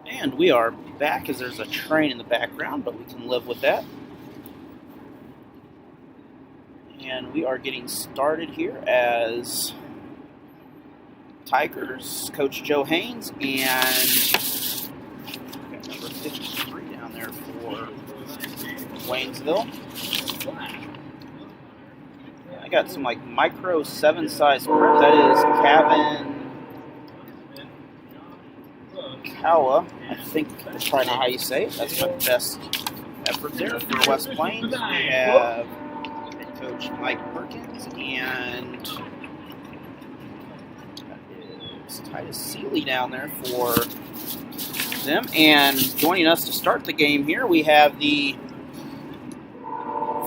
And we are back as there's a train in the background, but we can live with that. And we are getting started here as Tigers coach Joe Haynes and got number 53 down there for Waynesville. I got some like micro 7-size print. That is Kawa. I think that's probably not how you say it. That's my best effort there for West Plains. We have head coach Mike Perkins and that is Titus Seeley down there for them. And joining us to start the game here, we have the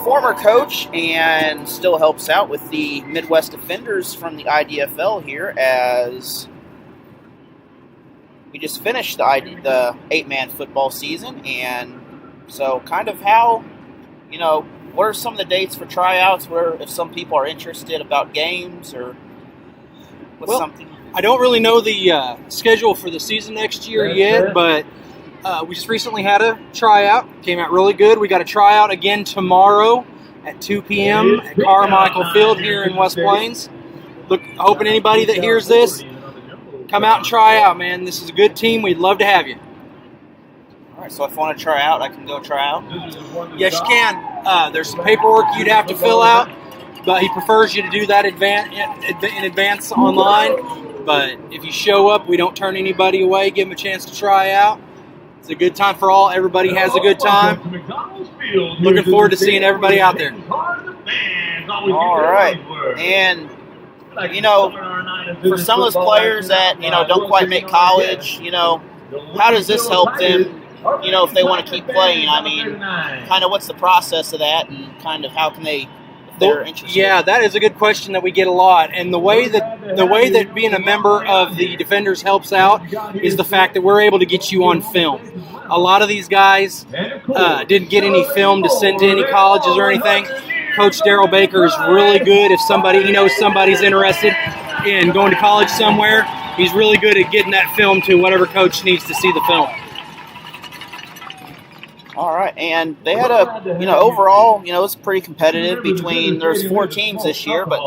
former coach and still helps out with the Midwest Defenders from the IDFL here as we just finished the 8-man football season. And so kind of how, what are some of the dates for tryouts where if some people are interested about games or what's something? I don't really know the schedule for the season next year yet, but we just recently had a tryout. Came out really good. We got a tryout again tomorrow at 2 p.m. at Carmichael Field here in West Plains. Hoping anybody that hears this, come out and try out, man. This is a good team. We'd love to have you. All right, so if I want to try out, I can go try out? Yes, you can. There's some paperwork you'd have to fill out, but he prefers you to do that in advance online. But if you show up, we don't turn anybody away. Give them a chance to try out. It's a good time for all. Everybody has a good time. Looking forward to seeing everybody out there. All right. And, for some of those players that, don't quite make college, how does this help them, if they want to keep playing? I mean, kind of what's the process of that and kind of how can they, if they're interested? Yeah, that is a good question that we get a lot. And the way that being a member of the Defenders helps out is the fact that we're able to get you on film. A lot of these guys didn't get any film to send to any colleges or anything. Coach Darryl Baker is really good if he knows somebody's interested in going to college somewhere. He's really good at getting that film to whatever coach needs to see the film. All right, and they had overall, it's pretty competitive between, there's 4 teams this year, but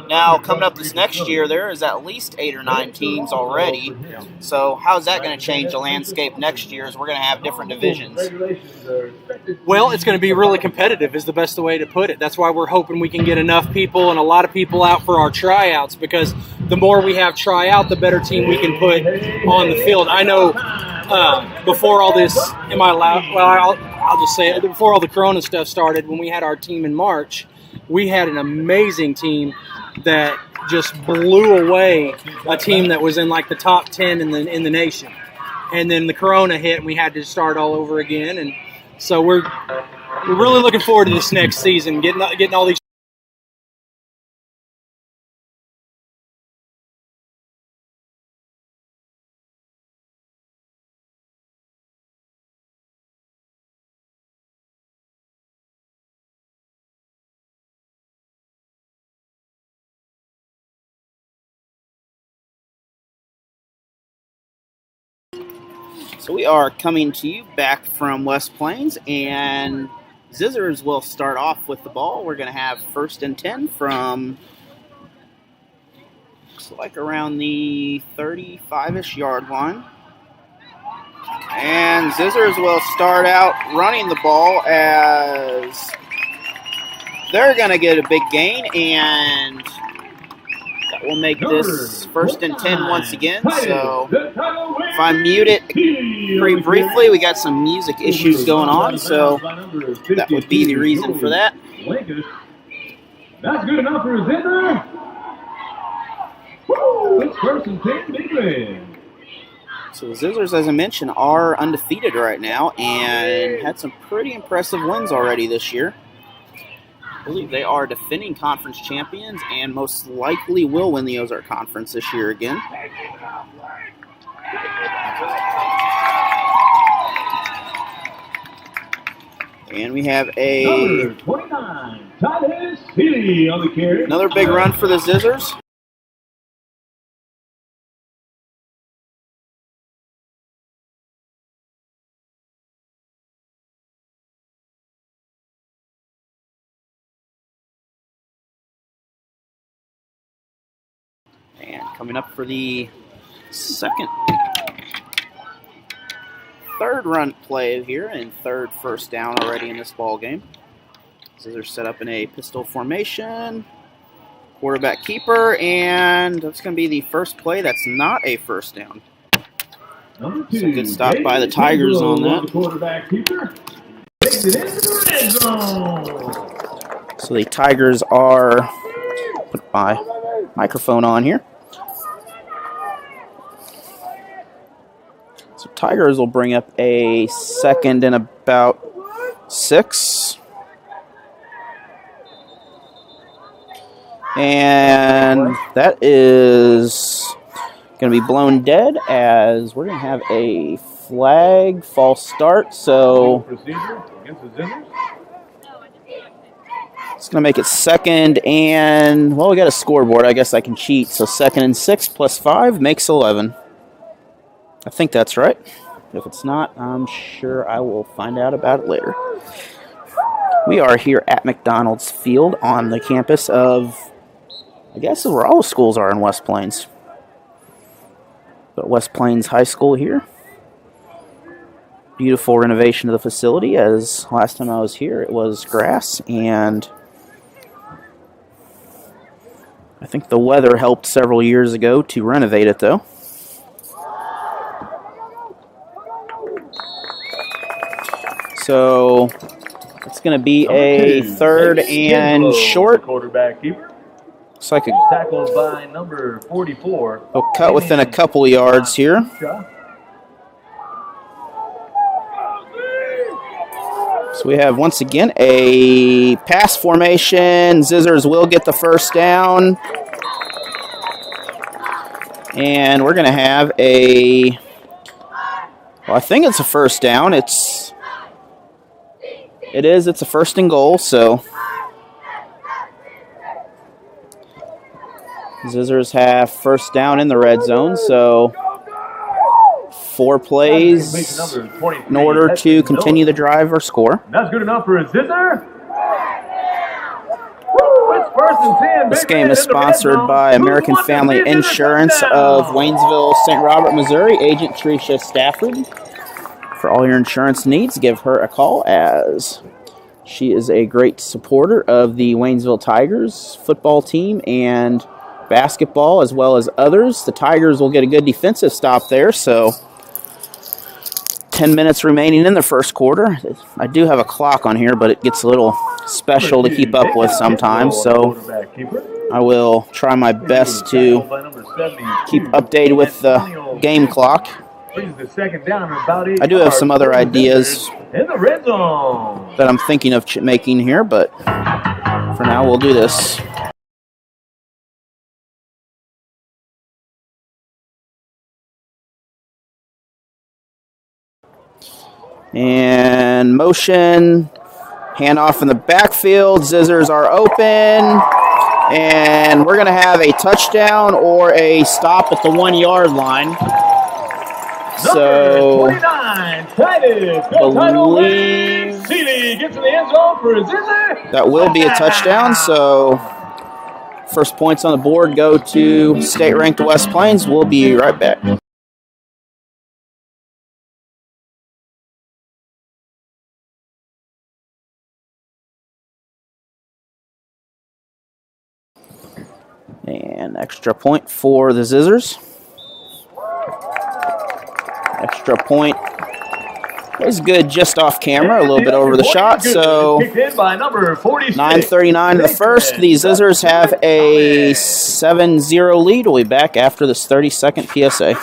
now coming up this next year, there is at least 8 or 9 teams already. So how is that going to change the landscape next year as we're going to have different divisions? Well, it's going to be really competitive is the best way to put it. That's why we're hoping we can get enough people and a lot of people out for our tryouts, because the more we have tryout, the better team we can put on the field. I know before all this, I'll just say it, before all the Corona stuff started, when we had our team in March, we had an amazing team that just blew away a team that was in like the top 10 in the nation. And then the Corona hit and we had to start all over again. And so we're really looking forward to this next season, getting all these. So we are coming to you back from West Plains, and Zizzers will start off with the ball. We're going to have 1st and 10 from, looks like around the 35-ish yard line. And Zizzers will start out running the ball as they're going to get a big gain, and that will make this 1st and 10 once again. So if I mute it pretty briefly, we got some music issues going on, so that would be the reason for that. That's good enough for a Zither. It's 1st and 10, big man. So the Zizzers, as I mentioned, are undefeated right now and had some pretty impressive wins already this year. I believe they are defending conference champions and most likely will win the Ozark Conference this year again. And we have Number 29, Titus Seeley on the carry. Another big run for the Zizzers. Coming up for the third run play here, and third first down already in this ball game. Scissors set up in a pistol formation. Quarterback keeper, and that's going to be the first play. That's not a first down. Number So 2, good stop by the Tigers on that. The quarterback keeper takes it into the red zone. So the Tigers are, put my microphone on here. So Tigers will bring up a second and about 6. And that is going to be blown dead as we're going to have a flag, false start. So Procedure against the Scissors. it's going to make it second and, well, we got a scoreboard. I guess I can cheat. So second and 6 plus 5 makes 11. I think that's right. If it's not, I'm sure I will find out about it later. We are here at McDonald's Field on the campus of, I guess, where all the schools are in West Plains. But West Plains High School here. Beautiful renovation of the facility, as last time I was here it was grass, and I think the weather helped several years ago to renovate it though. So it's going to be a third and short. Quarterback keeper. Looks like Tackled by number 44. they'll cut within a couple yards here. So we have, once again, a pass formation. Scissors will get the first down. And we're going to have a, well, I think it's a first down. It's a first and goal, so Scissors have first down in the red zone, so 4 plays in order to continue the drive or score. That's good enough for a Scissor. It's first and 10. This game is sponsored by American Family Insurance of Waynesville, St. Robert, Missouri. Agent Tricia Stafford. For all your insurance needs, give her a call, as she is a great supporter of the Waynesville Tigers football team and basketball, as well as others. The Tigers will get a good defensive stop there, so 10 minutes remaining in the first quarter. I do have a clock on here, but it gets a little special to keep up with sometimes, so I will try my best to keep updated with the game clock. I do have some other ideas that I'm thinking of making here, but for now we'll do this. And motion, handoff in the backfield. Scissors are open, and we're going to have a touchdown or a stop at the 1 yard line. So, believe that will be a touchdown. So, first points on the board go to state-ranked West Plains. We'll be right back. And extra point for the Scissors. Extra point is good just off camera, a little bit over the shot. So 9:39 in the first. The Scissors have a 7-0 lead. We'll be back after this 30-second PSA.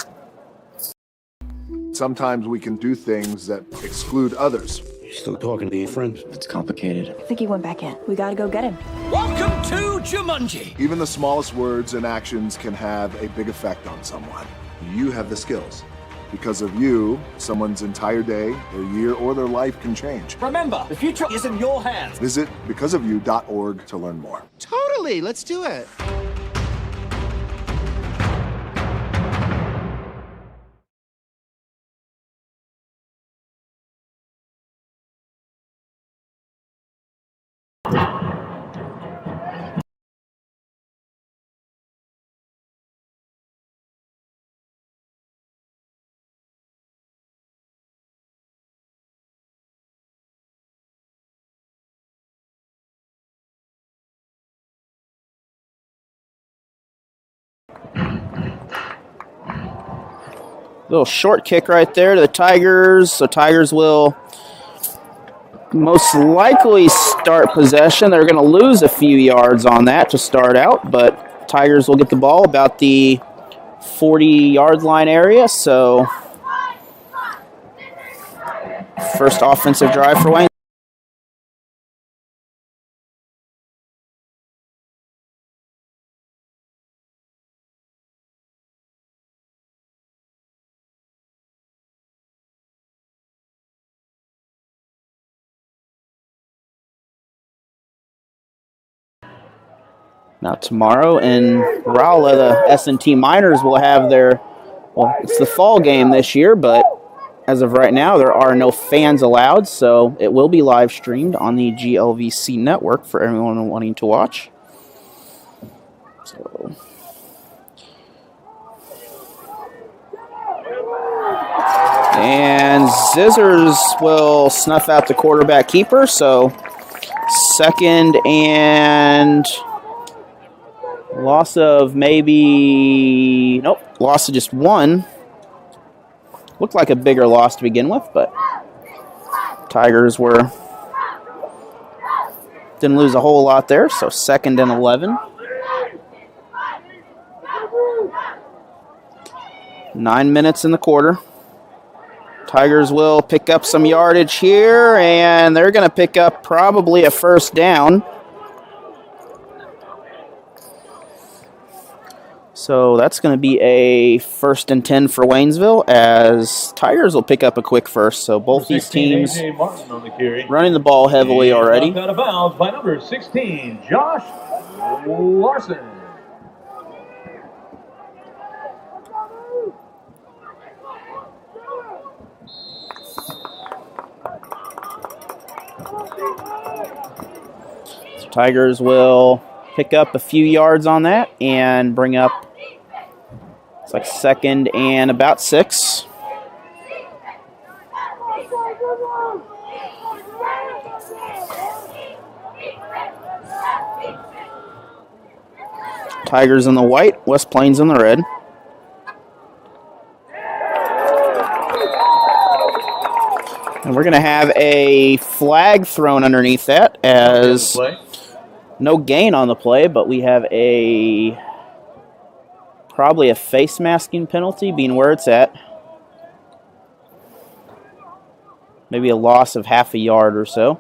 Sometimes we can do things that exclude others. You still talking to your friend? It's complicated. I think he went back in. We gotta go get him. Welcome to Jumanji. Even the smallest words and actions can have a big effect on someone. You have the skills. Because of you, someone's entire day, their year, or their life can change. Remember, the future is in your hands. Visit becauseofyou.org to learn more. Totally, let's do it. Little short kick right there to the Tigers. So Tigers will most likely start possession. They're going to lose a few yards on that to start out, but Tigers will get the ball about the 40-yard line area. So first offensive drive for Wayne. Now tomorrow in Rolla, the S&T Miners will have their, well, it's the fall game this year, but as of right now, there are no fans allowed, so it will be live streamed on the GLVC network for everyone wanting to watch. So, and Zizzers will snuff out the quarterback keeper, so second and loss of maybe, nope, loss of just one. Looked like a bigger loss to begin with, but Tigers didn't lose a whole lot there, so second and 11. 9 minutes in the quarter. Tigers will pick up some yardage here, and they're going to pick up probably a first down. So that's going to be a 1st and 10 for Waynesville, as Tigers will pick up a quick first. So both these teams running the ball heavily already. Out of bounds by number 16, Josh Larson. So Tigers will pick up a few yards on that and bring up, it's like second and about 6. Tigers in the white, West Plains in the red. And we're going to have a flag thrown underneath that, as no gain on the play, but we have probably a face masking penalty, being where it's at. Maybe a loss of half a yard or so.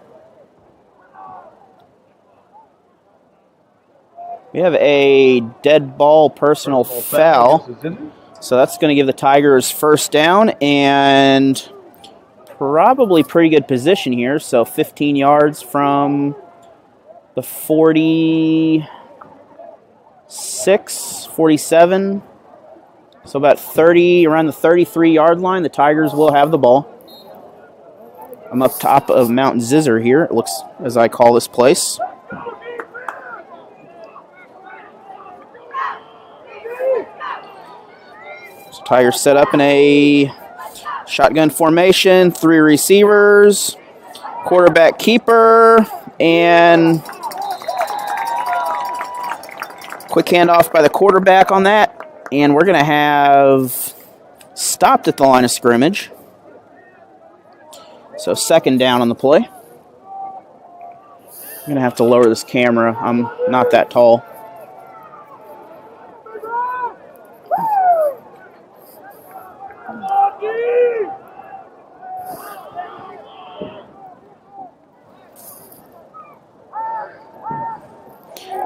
We have a dead ball personal foul. So that's going to give the Tigers first down and probably pretty good position here. So 15 yards from the 46, 47. So about 30, around the 33-yard line, the Tigers will have the ball. I'm up top of Mount Zizzer here, it looks, as I call this place. So Tigers set up in a shotgun formation, 3 receivers, quarterback keeper, and quick handoff by the quarterback on that. And we're going to have stopped at the line of scrimmage. So second down on the play. I'm going to have to lower this camera. I'm not that tall.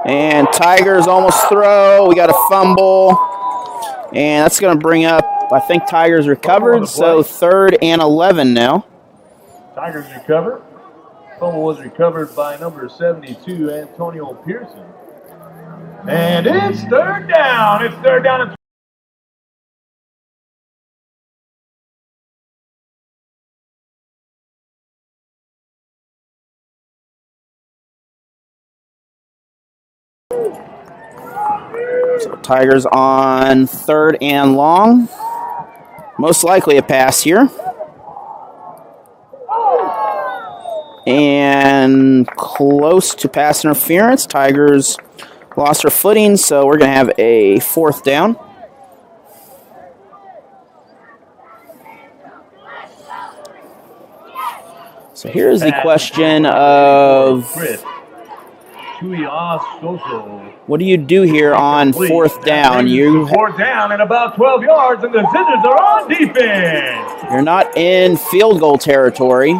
And Tigers almost throw. We got a fumble. And that's going to bring up, I think Tigers recovered, so 3rd and 11 now. Tigers recover. Fumble was recovered by number 72, Antonio Pearson. And it's 3rd down. It's 3rd down and So Tigers on 3rd and long. Most likely a pass here. And close to pass interference. Tigers lost their footing, so we're going to have a 4th down. So here's the question of what do you do here on fourth down? Fourth down and about 12 yards, and the Scissors are on defense. You're not in field goal territory,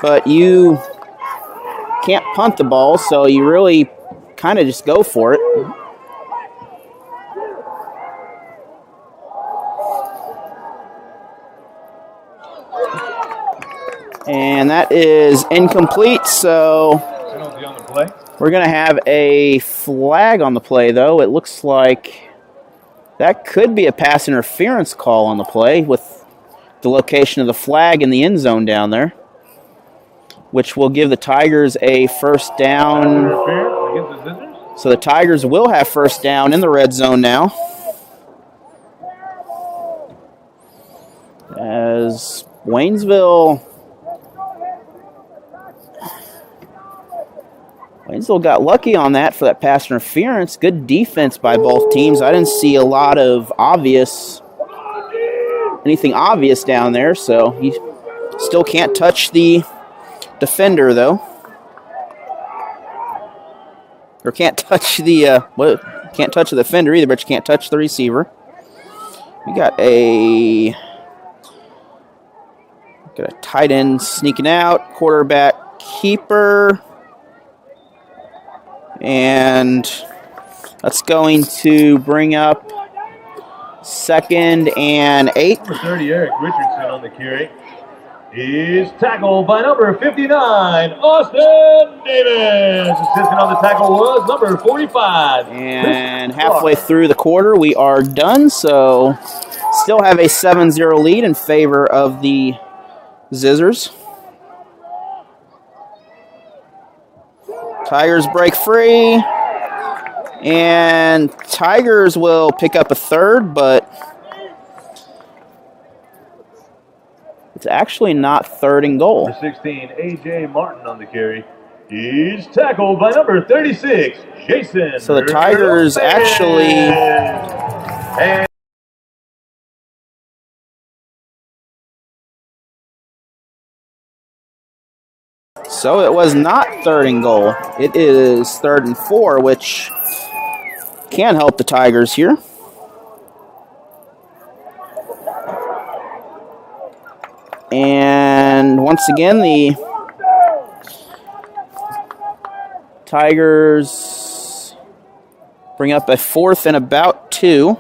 but you can't punt the ball, so you really kind of just go for it. And that is incomplete, so we're going to have a flag on the play, though. It looks like that could be a pass interference call on the play with the location of the flag in the end zone down there, which will give the Tigers a first down. So the Tigers will have first down in the red zone now, as Waynesville got lucky on that for that pass interference. Good defense by both teams. I didn't see a lot of anything obvious down there, so he still can't touch the defender, though. Or can't touch the can't touch the defender either, but you can't touch the receiver. We got a tight end sneaking out, quarterback keeper. And that's going to bring up 2nd and 8. Number 30, Eric Richardson on the carry. Is tackled by number 59, Austin Davis. Assistant on the tackle was number 45. And halfway through the quarter, we are done. So still have a 7-0 lead in favor of the Scissors. Tigers break free, and Tigers will pick up a third, but it's actually not 3rd and goal. Number 16, A.J. Martin on the carry. He's tackled by number 36, Jason. So the Tigers actually... So it was not 3rd and goal. It is 3rd and 4, which can help the Tigers here. And once again, the Tigers bring up a 4th and about 2.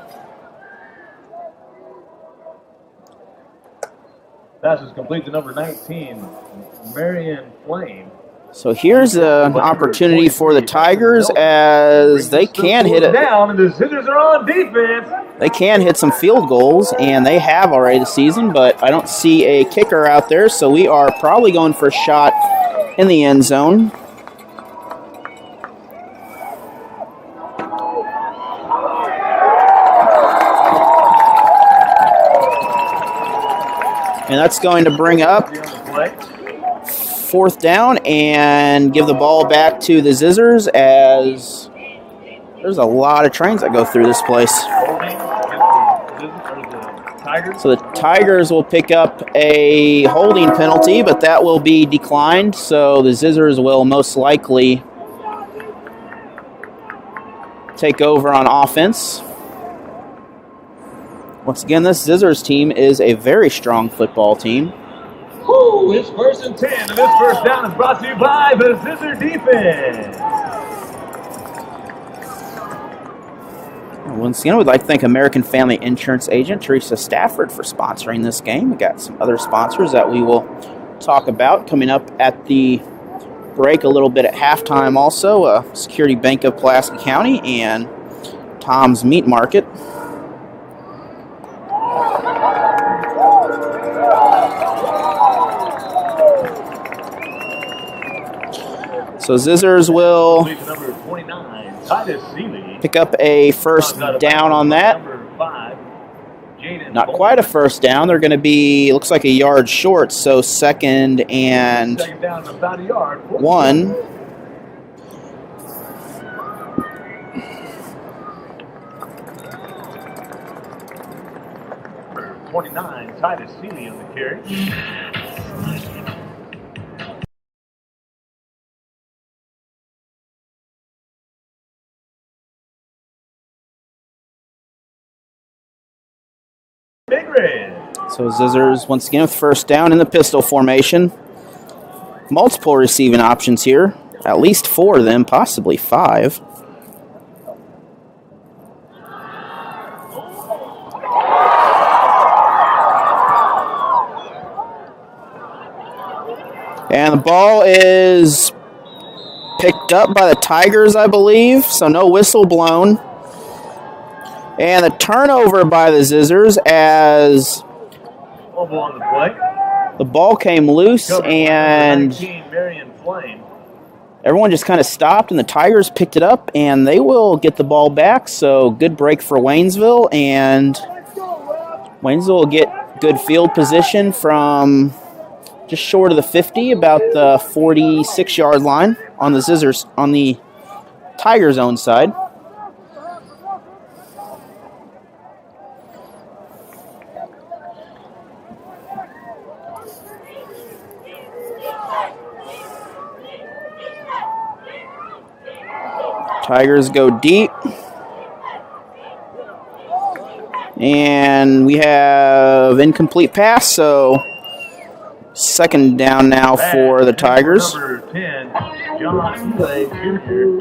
Pass is complete to number 19, Marion Flame. So here's an opportunity for the Tigers, as they can hit it. Down, and the Scissors are on defense. They can hit some field goals, and they have already this season, but I don't see a kicker out there, so we are probably going for a shot in the end zone. And that's going to bring up 4th down and give the ball back to the Scissors, as there's a lot of trains that go through this place. So the Tigers will pick up a holding penalty, but that will be declined, so the Scissors will most likely take over on offense. Once again, this Scissors team is a very strong football team. Ooh, it's 1st and 10, and this first down is brought to you by the Scissor defense. Once again, we'd like to thank American Family Insurance agent Teresa Stafford for sponsoring this game. We got some other sponsors that we will talk about coming up at the break a little bit at halftime also. Security Bank of Pulaski County and Tom's Meat Market. So Scissors will pick up a first down on that. Not quite a first down. They're going to be, looks like a yard short, so 2nd and 1. Number 29, Titus Seeley on the carry. red. So Zizzers once again with first down in the pistol formation. Multiple receiving options here. At least 4 of them, possibly 5. And the ball is picked up by the Tigers, I believe, so no whistle blown. And the turnover by the Zizzers as Fumble on the play. the ball came loose and everyone just kind of stopped, and the Tigers picked it up, and they will get the ball back. So good break for Waynesville, and Waynesville will get good field position from just short of the 50, about the 46-yard line on the Zizzers, on the Tigers' own side. Tigers go deep. And we have incomplete pass, so second down now for the Tigers. Number 10, John Ely Jr.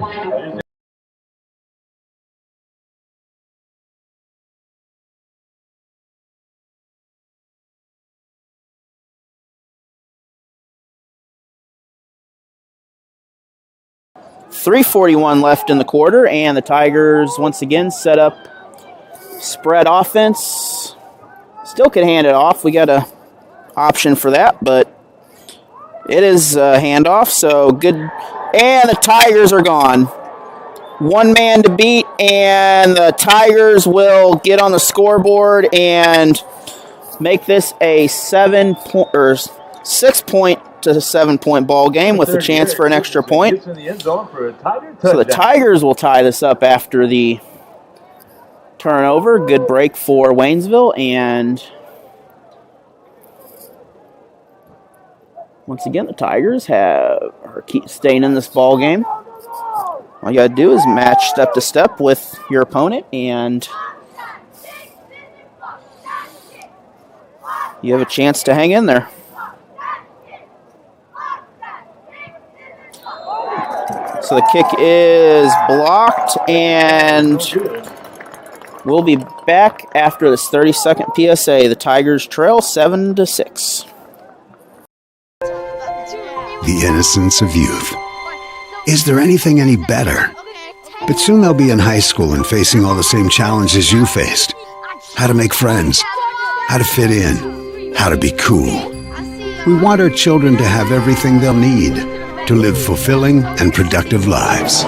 3:41 left in the quarter, and the Tigers once again set up spread offense. Still could hand it off. We got a option for that, but it is a handoff, so good. And the Tigers are gone. One man to beat, and the Tigers will get on the scoreboard and make this a 6-point to 7-point ball game with a chance for an extra point. So the Tigers will tie this up after the turnover. Good break for Waynesville, and once again the Tigers are staying in this ball game. All you got to do is match step to step with your opponent, and you have a chance to hang in there. So the kick is blocked, and we'll be back after this 30-second PSA. The Tigers trail 7-6. The innocence of youth. Is there anything any better? But soon they'll be in high school and facing all the same challenges you faced. How to make friends, how to fit in, how to be cool. We want our children to have everything they'll need to live fulfilling and productive lives.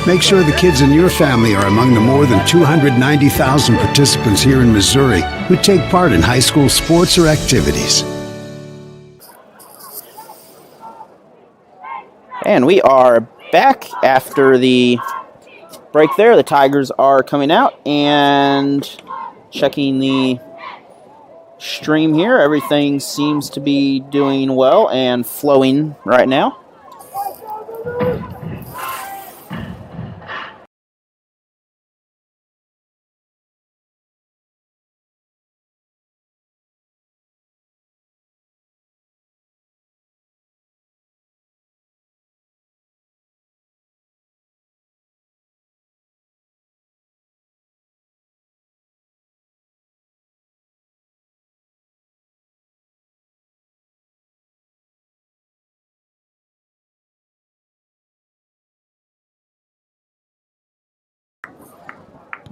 Make sure the kids in your family are among the more than 290,000 participants here in Missouri who take part in high school sports or activities. And we are back after the break there. The Tigers are coming out and checking the stream here. Everything seems to be doing well and flowing right now.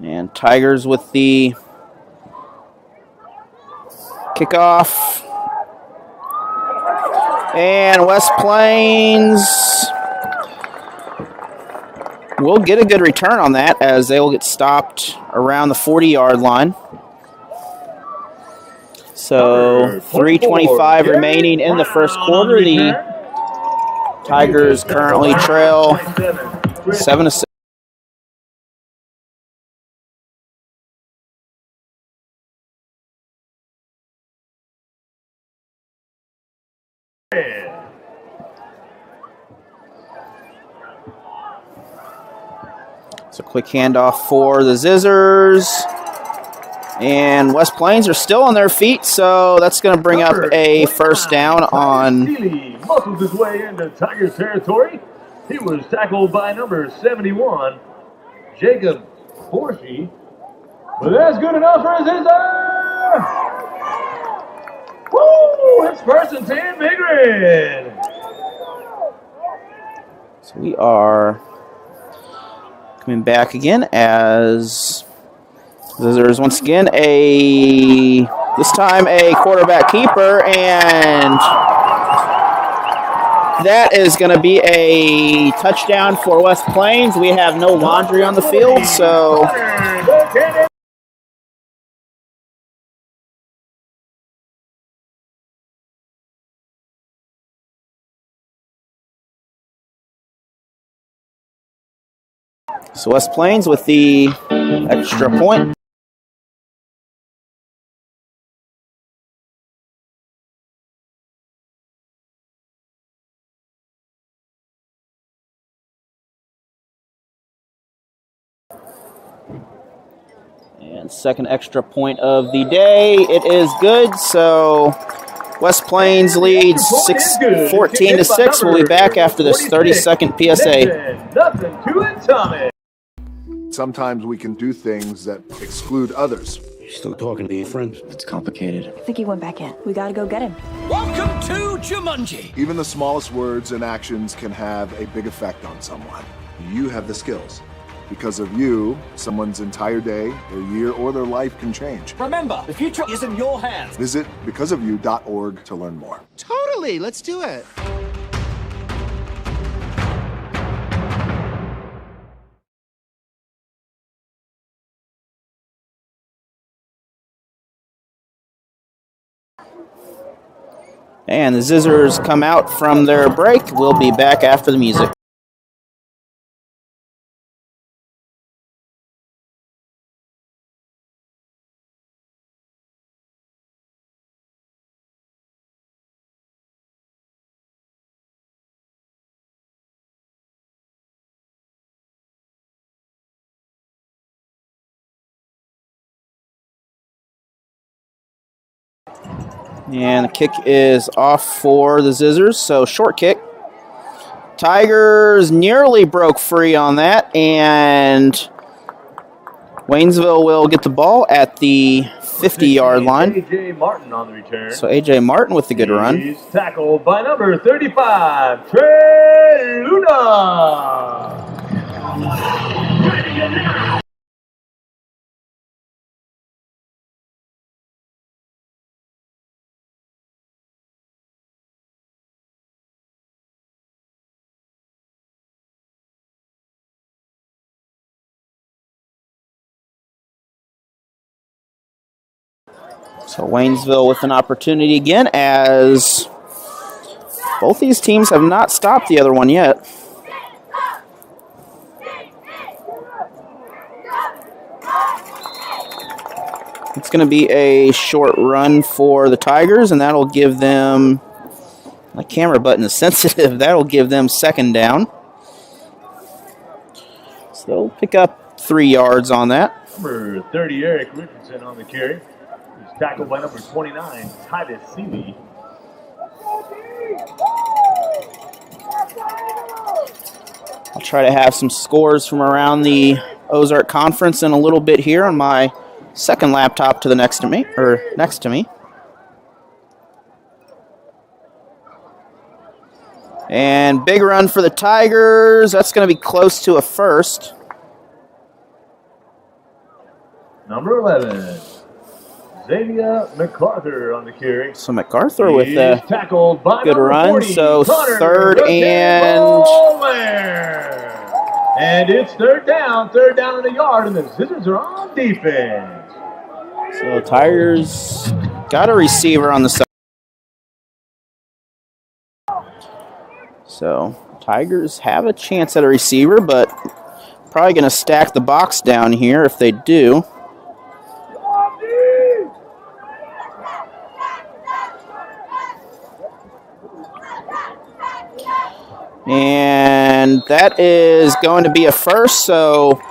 And Tigers with the kickoff. And West Plains will get a good return on that as they will get stopped around the 40-yard line. So 3:25 remaining in the first quarter. The Tigers currently trail 7-6. So quick handoff for the Zizzers. And West Plains are still on their feet, so that's going to bring up a first down on. Seeley muscles his way into Tigers territory. He was tackled by number 71, Jacob Forshey. But that's good enough for his Scissor! Woo! It's first and 10, Big Red. So we are coming back again as there's once again this time a quarterback keeper, and that is going to be a touchdown for West Plains. We have no laundry on the field, so West Plains with the extra point. And second extra point of the day. It is good, so West Plains leads 14-6. We'll be back after this 30-second PSA. Nothing to it, Tommy. Sometimes we can do things that exclude others. You still talking to your friends? It's complicated. I think he went back in. We gotta go get him. Welcome to Jumanji. Even the smallest words and actions can have a big effect on someone. You have the skills. Because of you, someone's entire day, their year, or their life can change. Remember, the future is in your hands. Visit becauseofyou.org to learn more. Totally, let's do it. And the Zizzers come out from their break. We'll be back after the music. And the kick is off for the Zizzers, so short kick. Tigers nearly broke free on that, and Waynesville will get the ball at the 50-yard line. A.J. Martin on the return. So A.J. Martin with the good run. He's tackled by number 35, Trey Luna. So Waynesville with an opportunity again, as both these teams have not stopped the other one yet. It's going to be a short run for the Tigers, and that'll give them, my camera button is sensitive, that'll give them second down. So they'll pick up 3 yards on that. Number 30, Eric Richardson on the carry. He's tackled by number 29, Titus Seeley. I'll try to have some scores from around the Ozark Conference in a little bit here on my second laptop to the next to me. And big run for the Tigers. That's going to be close to a first. Number 11, Xavier MacArthur on the carry. So MacArthur with a tackled by good run. 40, So Connor third and... Bowler. And it's third down and a yard, and the Scissors are on defense. So Tigers got a receiver on the side. So Tigers have a chance at a receiver, but probably going to stack the box down here if they do. And that is going to be a first, so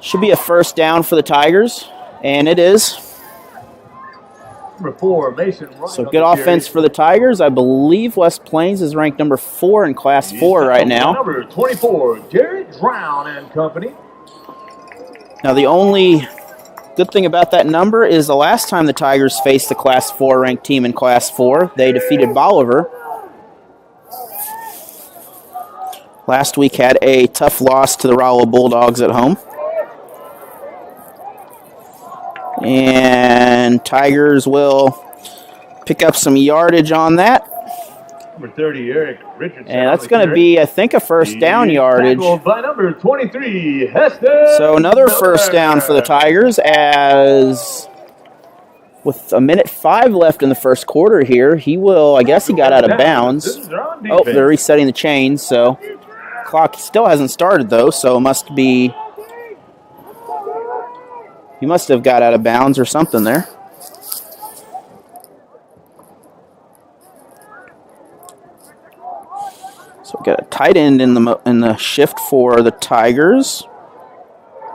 should be a first down for the Tigers. And it is. Number 4, Mason Ryan. So good offense for the Tigers. I believe West Plains is ranked number 4 in Class 4 right now. Number 24, Jared Brown and company. Now the only good thing about that number is the last time the Tigers faced the Class 4 ranked team in Class 4, they defeated Bolivar. Last week had a tough loss to the Rollo Bulldogs at home. And Tigers will pick up some yardage on that. Number 30, Eric Richardson. And that's going to be, I think, a first down yardage. By number 23, Heston. So another first down for the Tigers, as with 1:05 left in the first quarter here, he will, I guess he got out of bounds. Oh, they're resetting the chains, so clock still hasn't started though, so it must be, he must have got out of bounds or something there. So we got a tight end in the shift for the Tigers.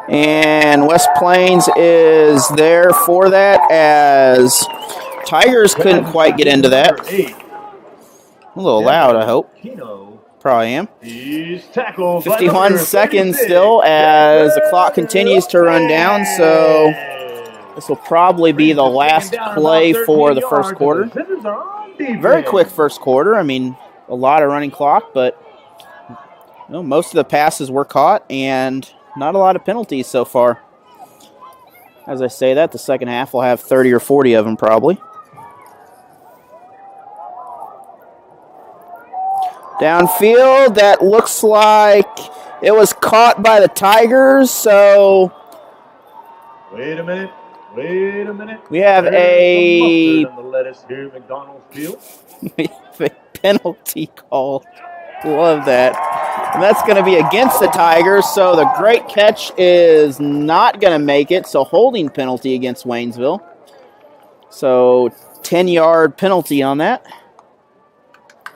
And West Plains is there for that, as Tigers couldn't quite get into that. A little loud, I hope. Probably am. 51 seconds still as the clock continues to run down, so this will probably be the last play for the first quarter. Very quick first quarter. I mean, a lot of running clock, but you know, most of the passes were caught and not a lot of penalties so far. As I say that, the second half will have 30 or 40 of them probably. Downfield, that looks like it was caught by the Tigers, so Wait a minute. we have a penalty call. Love that. And that's going to be against the Tigers, so the great catch is not going to make it, so holding penalty against Waynesville. So 10-yard penalty on that.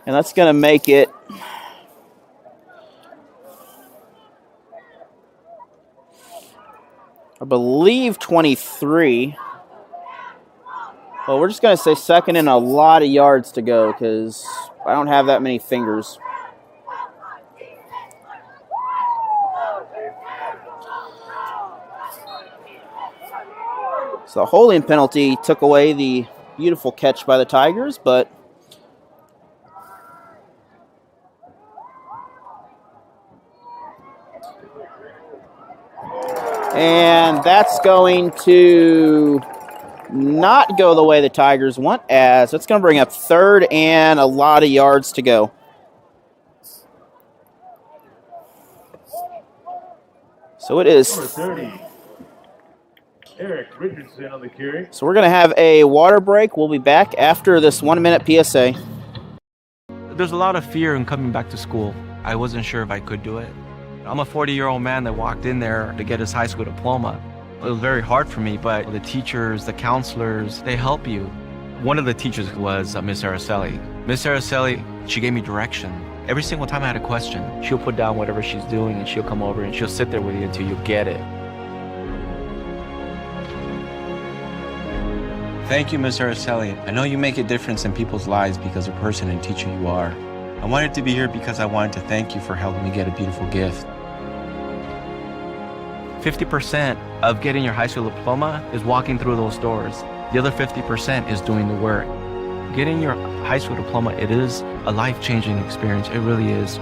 And that's going to make it I believe 23. Well, we're just going to say second and a lot of yards to go because I don't have that many fingers. So the holding penalty took away the beautiful catch by the Tigers, but and that's going to not go the way the Tigers want, as it's going to bring up third and a lot of yards to go. So it is. Number 30, Eric Richardson on the carry. So we're going to have a water break. We'll be back after this 1-minute PSA. There's a lot of fear in coming back to school. I wasn't sure if I could do it. I'm a 40-year-old man that walked in there to get his high school diploma. It was very hard for me, but the teachers, the counselors, they help you. One of the teachers was Miss Araceli. Miss Araceli, she gave me direction. Every single time I had a question, she'll put down whatever she's doing and she'll come over and she'll sit there with you until you get it. Thank you, Miss Araceli. I know you make a difference in people's lives because of the person and teacher you are. I wanted to be here because I wanted to thank you for helping me get a beautiful gift. 50% of getting your high school diploma is walking through those doors. The other 50% is doing the work. Getting your high school diploma, it is a life-changing experience. It really is.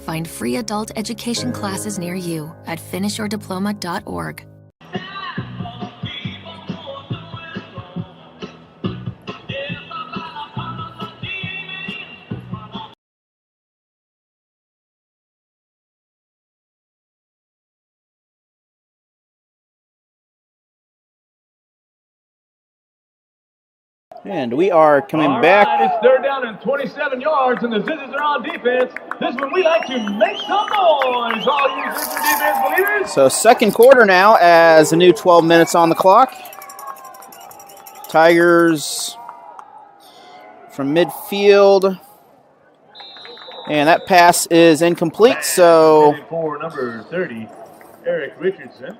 Find free adult education classes near you at finishyourdiploma.org. And we are coming back. All right, it's third down and 27 yards, and the Scissors are on defense. This one we like to make some noise, all you Scissor defense believers. So second quarter now, as a new 12 minutes on the clock. Tigers from midfield. And that pass is incomplete, so for number 30, Eric Richardson,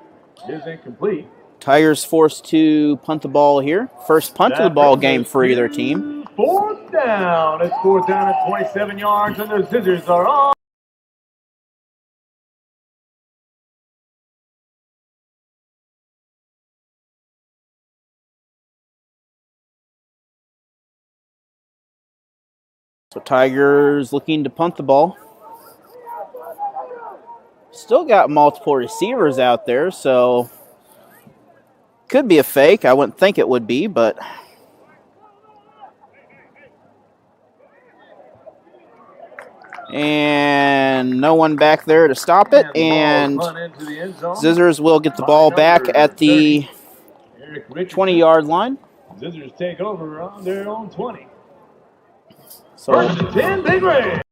is incomplete. Tigers forced to punt the ball here. First punt of the ball game for either team. Fourth down. It's fourth down at 27 yards, and the Scissors are on. So Tigers looking to punt the ball. Still got multiple receivers out there, so could be a fake. I wouldn't think it would be, but and no one back there to stop it, and Scissors will get the ball back at the 20-yard line. Scissors take over on their own 20. So First and 10, Big Red.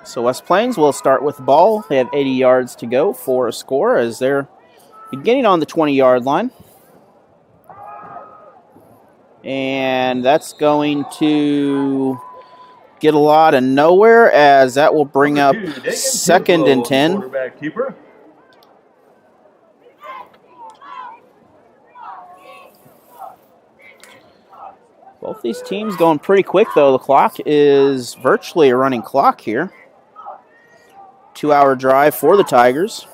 So West Plains will start with the ball. They have 80 yards to go for a score as they're beginning on the 20-yard line. And that's going to get a lot of nowhere as that will bring up second and 10. Quarterback keeper. Both these teams going pretty quick, though. The clock is virtually a running clock here. 2-hour drive for the Tigers.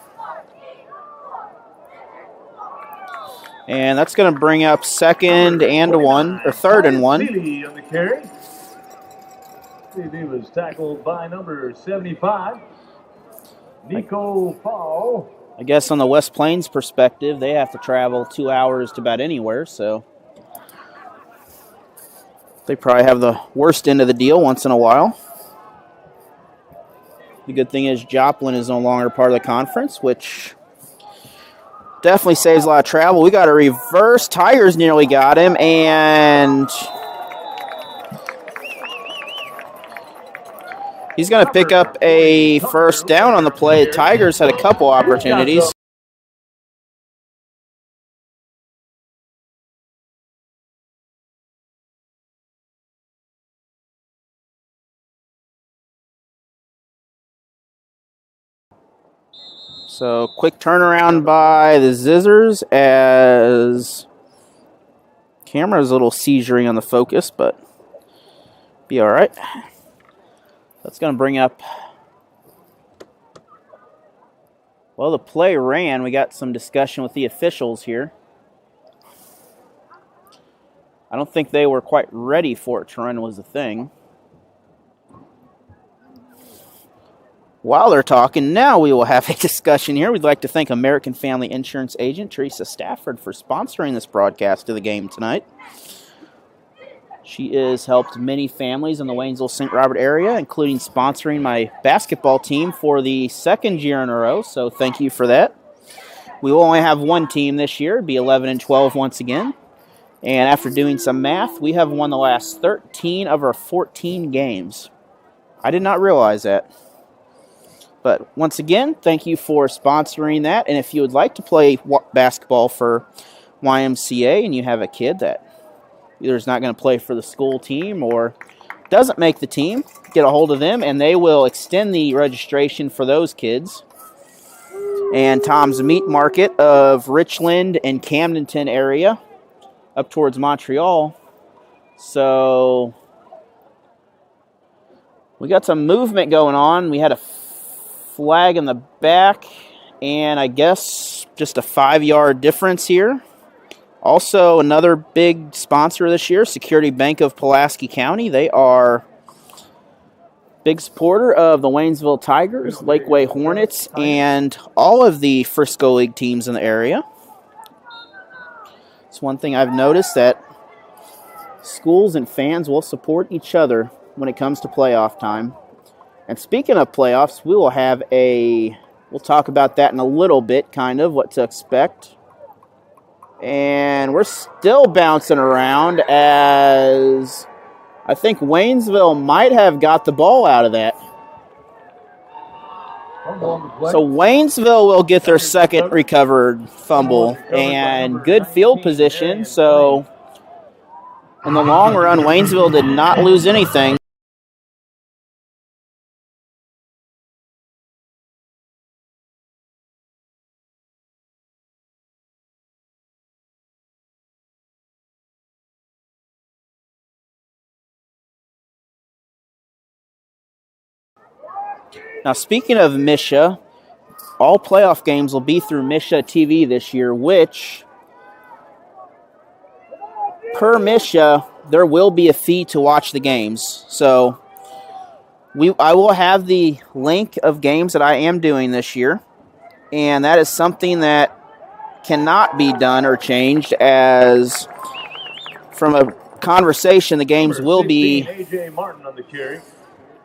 And that's going to bring up second and 1, or third and 1. Seeley on the carry. Seeley was tackled by number 75, Nico Fall. I guess on the West Plains perspective, they have to travel 2 hours to about anywhere, so they probably have the worst end of the deal once in a while. The good thing is Joplin is no longer part of the conference, which definitely saves a lot of travel. We got a reverse. Tigers nearly got him, and he's going to pick up a first down on the play. Tigers had a couple opportunities. So quick turnaround by the Scissors as camera's a little seizuring on the focus, but be all right. That's going to bring up, well, the play ran. We got some discussion with the officials here. I don't think they were quite ready for it to run was the thing. While they're talking, now we will have a discussion here. We'd like to thank American Family Insurance agent Teresa Stafford for sponsoring this broadcast of the game tonight. She has helped many families in the Waynesville-St. Robert area, including sponsoring my basketball team for the second year in a row, so thank you for that. We will only have one team this year, it'll be 11-12 once again. And after doing some math, we have won the last 13 of our 14 games. I did not realize that. But once again, thank you for sponsoring that. And if you would like to play basketball for YMCA and you have a kid that either is not going to play for the school team or doesn't make the team, get a hold of them and they will extend the registration for those kids. And Tom's Meat Market of Richland and Camdenton area up towards Montreal. So we got some movement going on. We had a flag in the back, and I guess just a 5-yard difference here. Also, another big sponsor this year, Security Bank of Pulaski County. They are big supporter of the Waynesville Tigers, Lakeway Hornets, and all of the Frisco League teams in the area. It's one thing I've noticed, that schools and fans will support each other when it comes to playoff time. And speaking of playoffs, we will have a We'll talk about that in a little bit, kind of, what to expect. And we're still bouncing around as I think Waynesville might have got the ball out of that. So Waynesville will get their second recovered fumble and good field position. So in the long run, Waynesville did not lose anything. Now, speaking of Misha, all playoff games will be through Misha TV this year, which, per Misha, there will be a fee to watch the games. So I will have the link of games that I am doing this year, and that is something that cannot be done or changed, as from a conversation, the games will be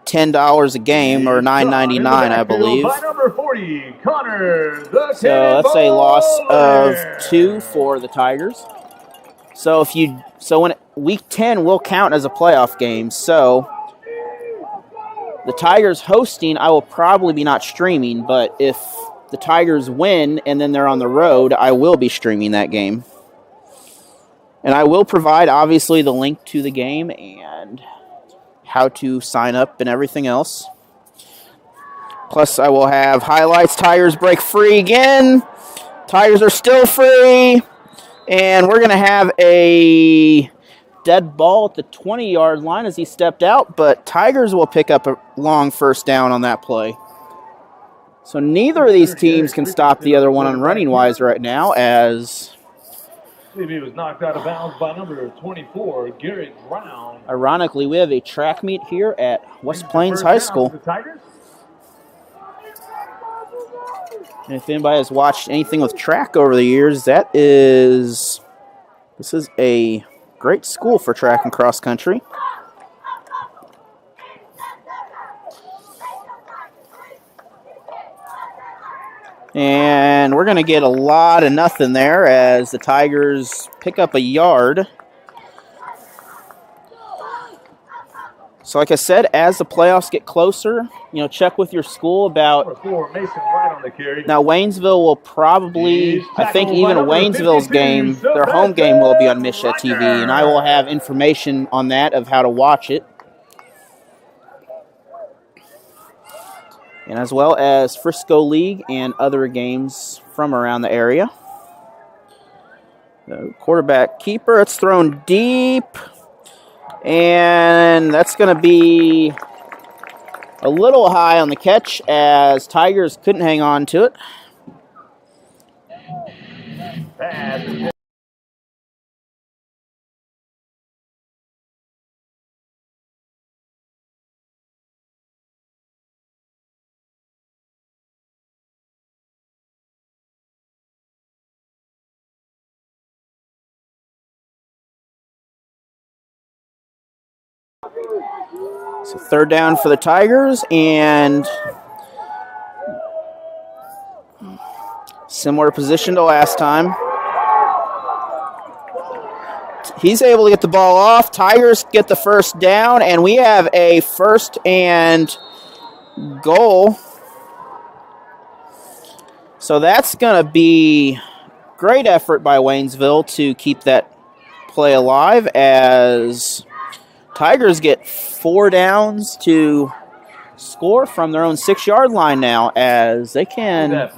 $10 a game or $9.99, I believe. So that's a loss of 2 for the Tigers. So when week 10 will count as a playoff game. So the Tigers hosting, I will probably be not streaming, but if the Tigers win and then they're on the road, I will be streaming that game. And I will provide, obviously, the link to the game and how to sign up and everything else. Plus, I will have highlights. Tigers break free again. Tigers are still free. And we're going to have a dead ball at the 20-yard line as he stepped out. But Tigers will pick up a long first down on that play. So neither of these teams can stop the other one on running-wise right now, as he was knocked out of bounds by number 24, Garrett Brown. Ironically, we have a track meet here at West Plains High School. And if anybody has watched anything with track over the years, this is a great school for track and cross country. And we're going to get a lot of nothing there as the Tigers pick up a yard. So like I said, as the playoffs get closer, check with your school about. Now Waynesville will probably, I think even Waynesville's game, their home game will be on Misha TV, and I will have information on that of how to watch it. And as well as Frisco League and other games from around the area. The quarterback keeper, it's thrown deep. And that's going to be a little high on the catch as Tigers couldn't hang on to it. So third down for the Tigers, and similar position to last time. He's able to get the ball off. Tigers get the first down, and we have a first and goal. So that's going to be great effort by Waynesville to keep that play alive, as Tigers get 4 downs to score from their own 6-yard line now, as they can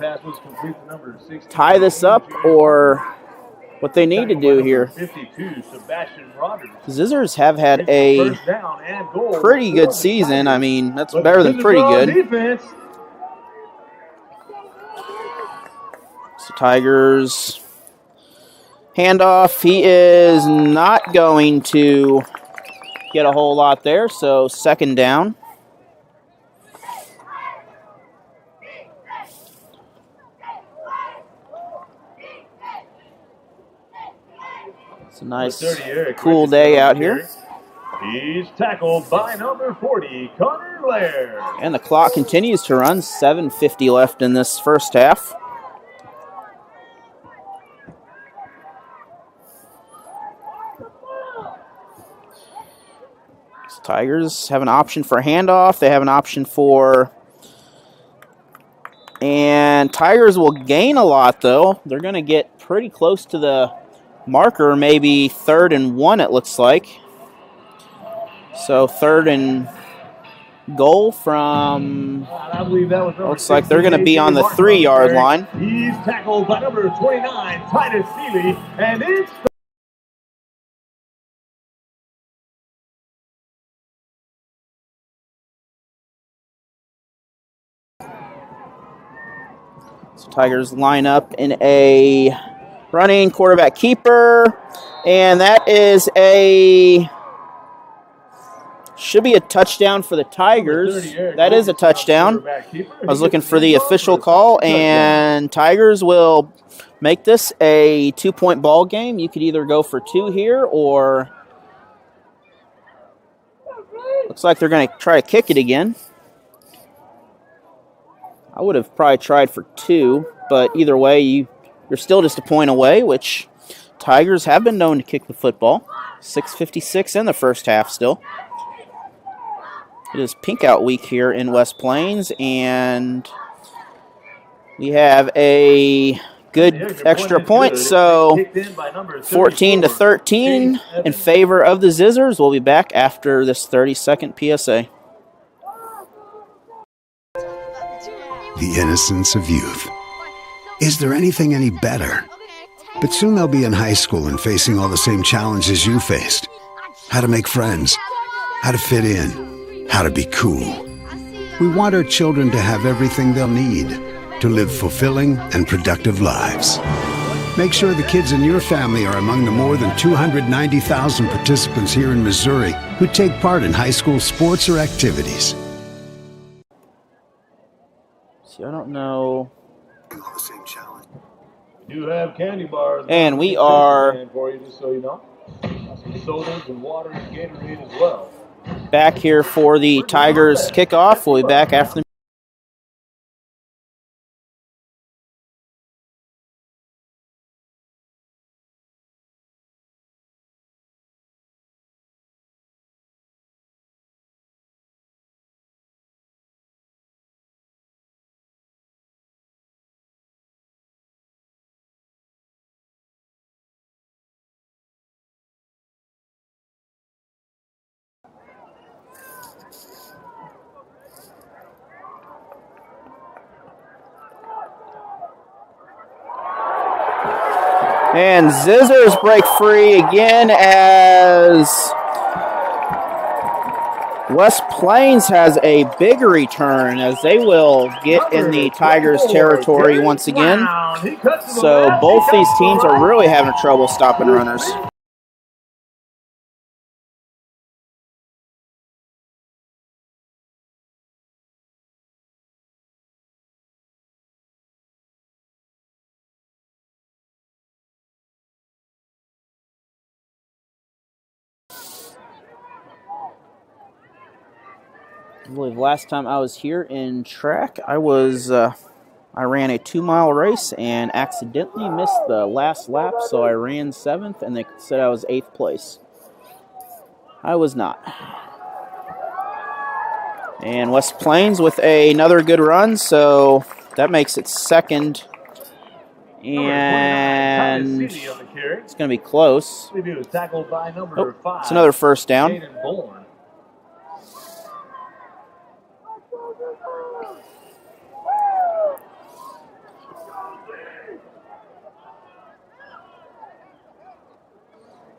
tie this up, or what they need to do here. Zizzers have had a pretty good season. I mean, that's better than pretty good. So Tigers handoff. He is not going to get a whole lot there, so second down. It's a nice, cool day out here. He's tackled by number 40, Connor Laird. And the clock continues to run. 7:50 left in this first half. Tigers have an option for handoff. They have an option for... And Tigers will gain a lot, though. They're going to get pretty close to the marker, maybe 3rd and 1, it looks like. So 3rd and goal from... I believe that was looks like they're going to be on the 3-yard line. He's tackled by number 29, Titus Seeley, and it's... So Tigers line up in a running quarterback keeper, and that is should be a touchdown for the Tigers. That is a touchdown. I was looking for the official call, and Tigers will make this a 2-point ball game. You could either go for 2 here, or looks like they're going to try to kick it again. I would have probably tried for 2, but either way, you're still just a point away, which Tigers have been known to kick the football. 6:56 in the first half still. It is pink out week here in West Plains, and we have a good extra point, so 14-13 in favor of the Zizzers. We'll be back after this 30-second PSA. The innocence of youth. Is there anything any better? But soon they'll be in high school and facing all the same challenges you faced. How to make friends, how to fit in, how to be cool. We want our children to have everything they'll need to live fulfilling and productive lives. Make sure the kids in your family are among the more than 290,000 participants here in Missouri who take part in high school sports or activities. See, I don't know. You have candy bars. And we are for you, just so you know. Some sodas and water and Gatorade as well. Back here for the Tigers kickoff. We'll be back after the And Zizzers break free again as West Plains has a big return as they will get in the Tigers territory once again. So both these teams are really having trouble stopping runners. I believe last time I was here in track, I ran a 2-mile race and accidentally missed the last lap, so I ran 7th, and they said I was 8th place. I was not. And West Plains with another good run, so that makes it 2nd. And it's going to be close. Oh, it's another first down.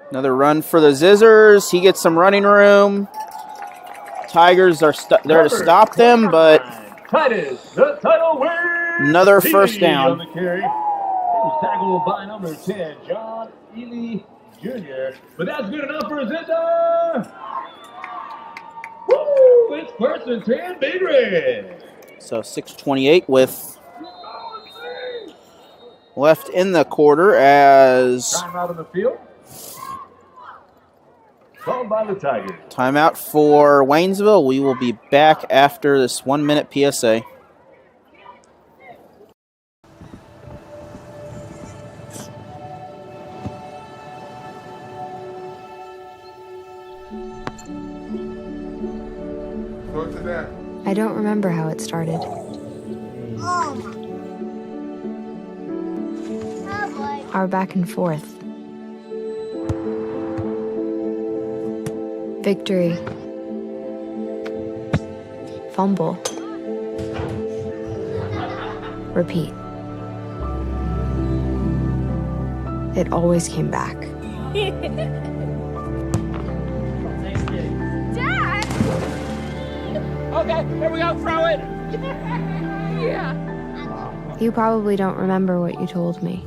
Another run for the Zizzers. He gets some running room. Tigers are there to stop them, but another first down. He was tackled by number 10, John Ely Jr. But that's good enough for a Zizzer. Woo! It's 1st and 10, Big Red. So 6:28 with left in the quarter as time out on the field. called by the Tigers. Timeout for Waynesville. We will be back after this 1-minute PSA. I don't remember how it started. Our back and forth. Victory. Fumble. Repeat. It always came back. Dad! Okay, here we go, throw it! Yeah. You probably don't remember what you told me,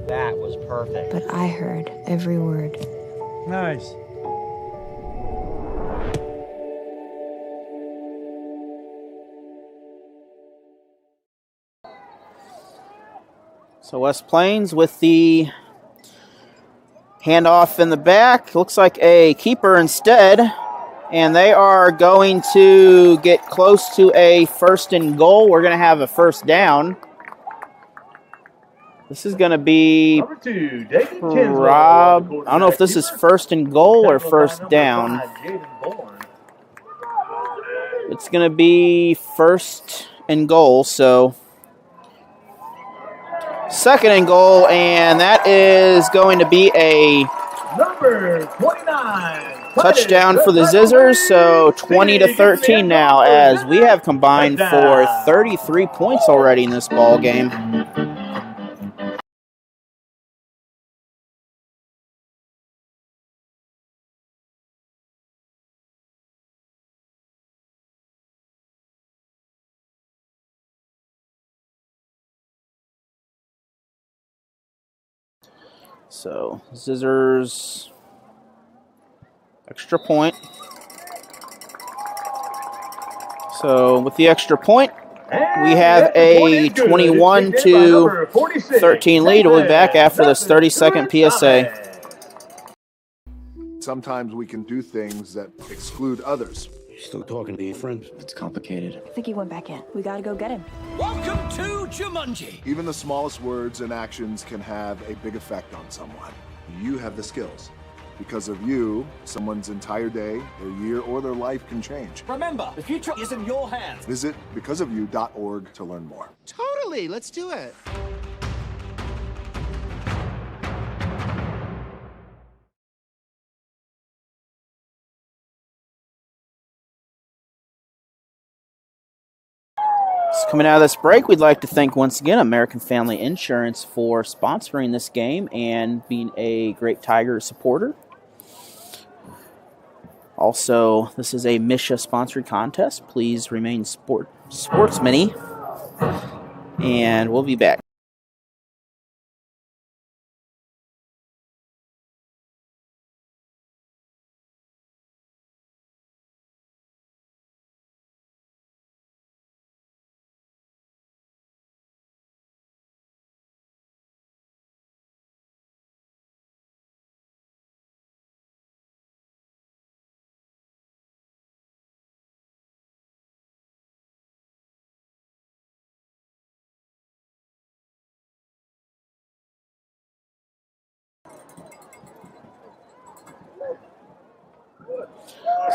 That was perfect. but I heard every word. Nice. So West Plains with the handoff in the back. Looks like a keeper instead. And they are going to get close to a 1st and goal. We're going to have a first down. This is going to be Number 2, David I don't know if this is 1st and goal or first down. It's going to be 1st and goal, so 2nd and goal, and that is going to be a number 29. touchdown for the Zizzers, so 20-13 now, as we have combined for 33 points already in this ball game. So Zizzers, extra point. So with the extra point, we have a 21-13 lead. We'll be back after this 30-second PSA. Sometimes we can do things that exclude others. Still talking to your friends? It's complicated. I think he went back in. We gotta go get him. Welcome to Jumanji. Even the smallest words and actions can have a big effect on someone. You have the skills. Because of you, someone's entire day, their year, or their life can change. Remember, the future is in your hands. Visit becauseofyou.org to learn more. Totally, let's do it. Coming out of this break, we'd like to thank once again American Family Insurance for sponsoring this game and being a great Tigers supporter. Also, this is a Misha sponsored contest. Please remain sportsman-y, and we'll be back.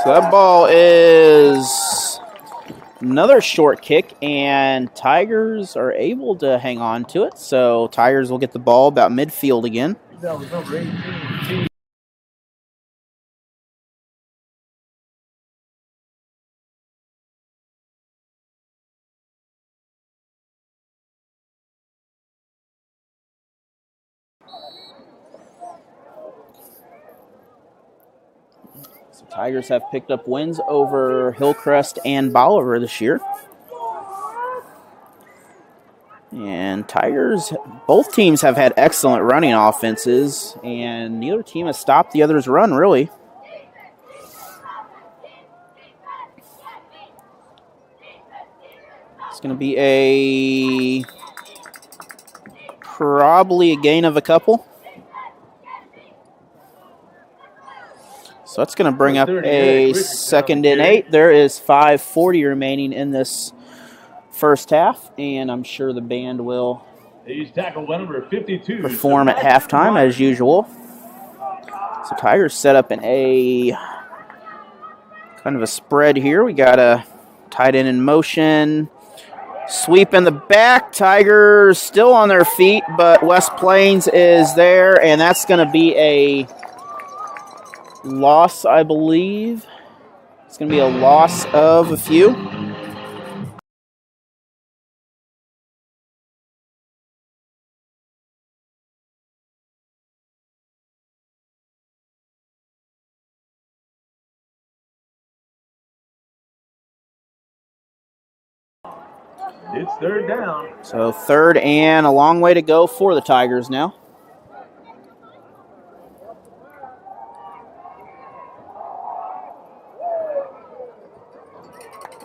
So that ball is another short kick, and Tigers are able to hang on to it. So Tigers will get the ball about midfield again. That was number 18. So Tigers have picked up wins over Hillcrest and Bolivar this year. And Tigers, both teams have had excellent running offenses, and neither team has stopped the other's run, really. It's going to be probably a gain of a couple. So that's going to bring up a 2nd and 8. There is 5:40 remaining in this first half, and I'm sure the band will He's tackled by number 52. perform at halftime as usual. So Tigers set up in a kind of a spread here. We got a tight end in motion. Sweep in the back. Tigers still on their feet, but West Plains is there, and that's going to be a loss, I believe. It's going to be a loss of a few. It's 3rd down. So 3rd and a long way to go for the Tigers now.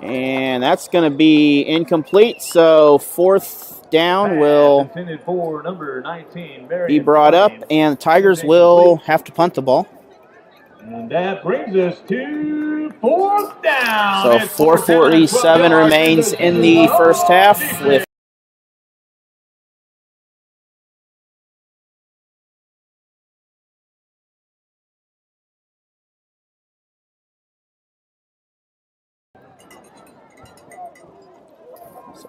And that's going to be incomplete. So 4th down will for number 19, be brought up, and the Tigers will have to punt the ball. And that brings us to 4th down. So 4:47 remains in the first half with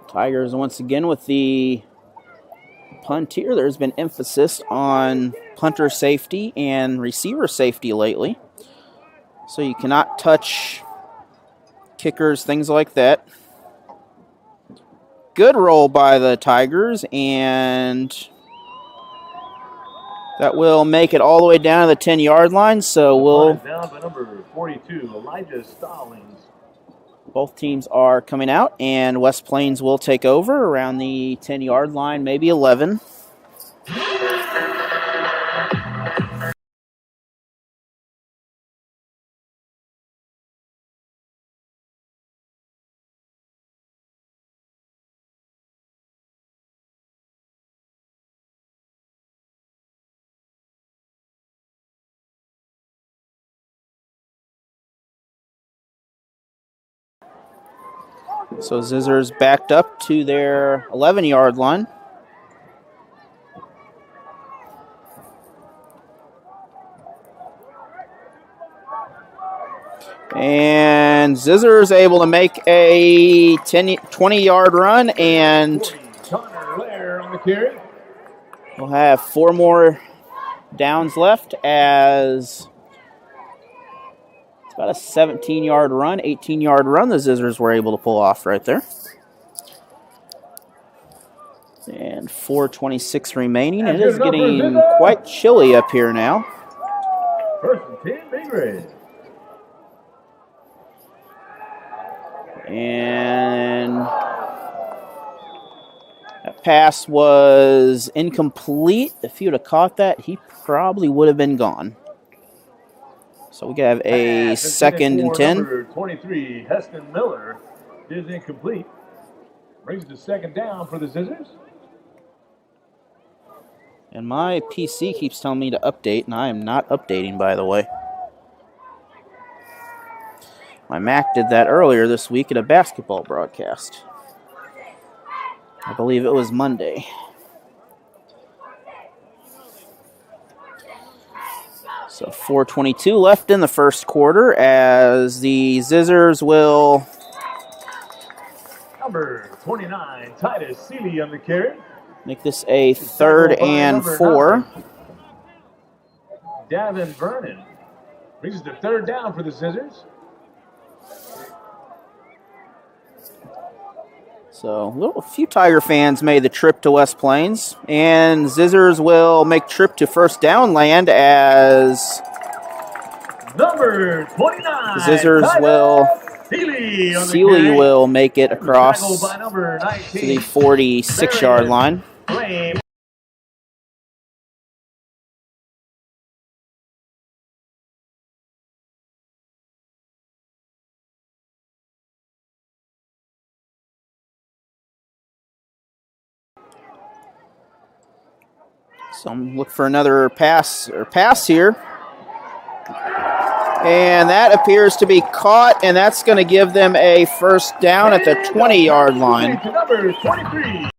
Tigers once again with the punt here. There's been emphasis on punter safety and receiver safety lately. So you cannot touch kickers, things like that. Good roll by the Tigers, and that will make it all the way down to the 10-yard line. So we'll down by number 42, Elijah Stallings. Both teams are coming out, and West Plains will take over around the 10-yard line, maybe 11. So Zizzers backed up to their 11-yard line. And Zizzers able to make a 20-yard run, and we'll have 4 more downs left as it's about a 17-yard run, 18-yard run the Zizzers were able to pull off right there. And 4:26 remaining. It is getting quite chilly up here now. 1st and 10, Big Red. And that pass was incomplete. If he would have caught that, he probably would have been gone. So we have a 2nd and 10. Number 23, Heston Miller, is incomplete. Brings it to 2nd down for the Zizzers. And my PC keeps telling me to update, and I am not updating, by the way. My Mac did that earlier this week at a basketball broadcast. I believe it was Monday. So 4:22 left in the first quarter as the Zizzers will... Number 29, Titus Seeley on the carry. Make this a 3rd and 4. Davin Vernon brings it to 3rd down for the Zizzers. So a few Tiger fans made the trip to West Plains, and Zizzers will make trip to first down land as number 29 Zizzers will Seeley will make it across to the 46-yard line. So I'm looking for another pass here. And that appears to be caught, and that's going to give them a first down at the 20-yard line. To number 23.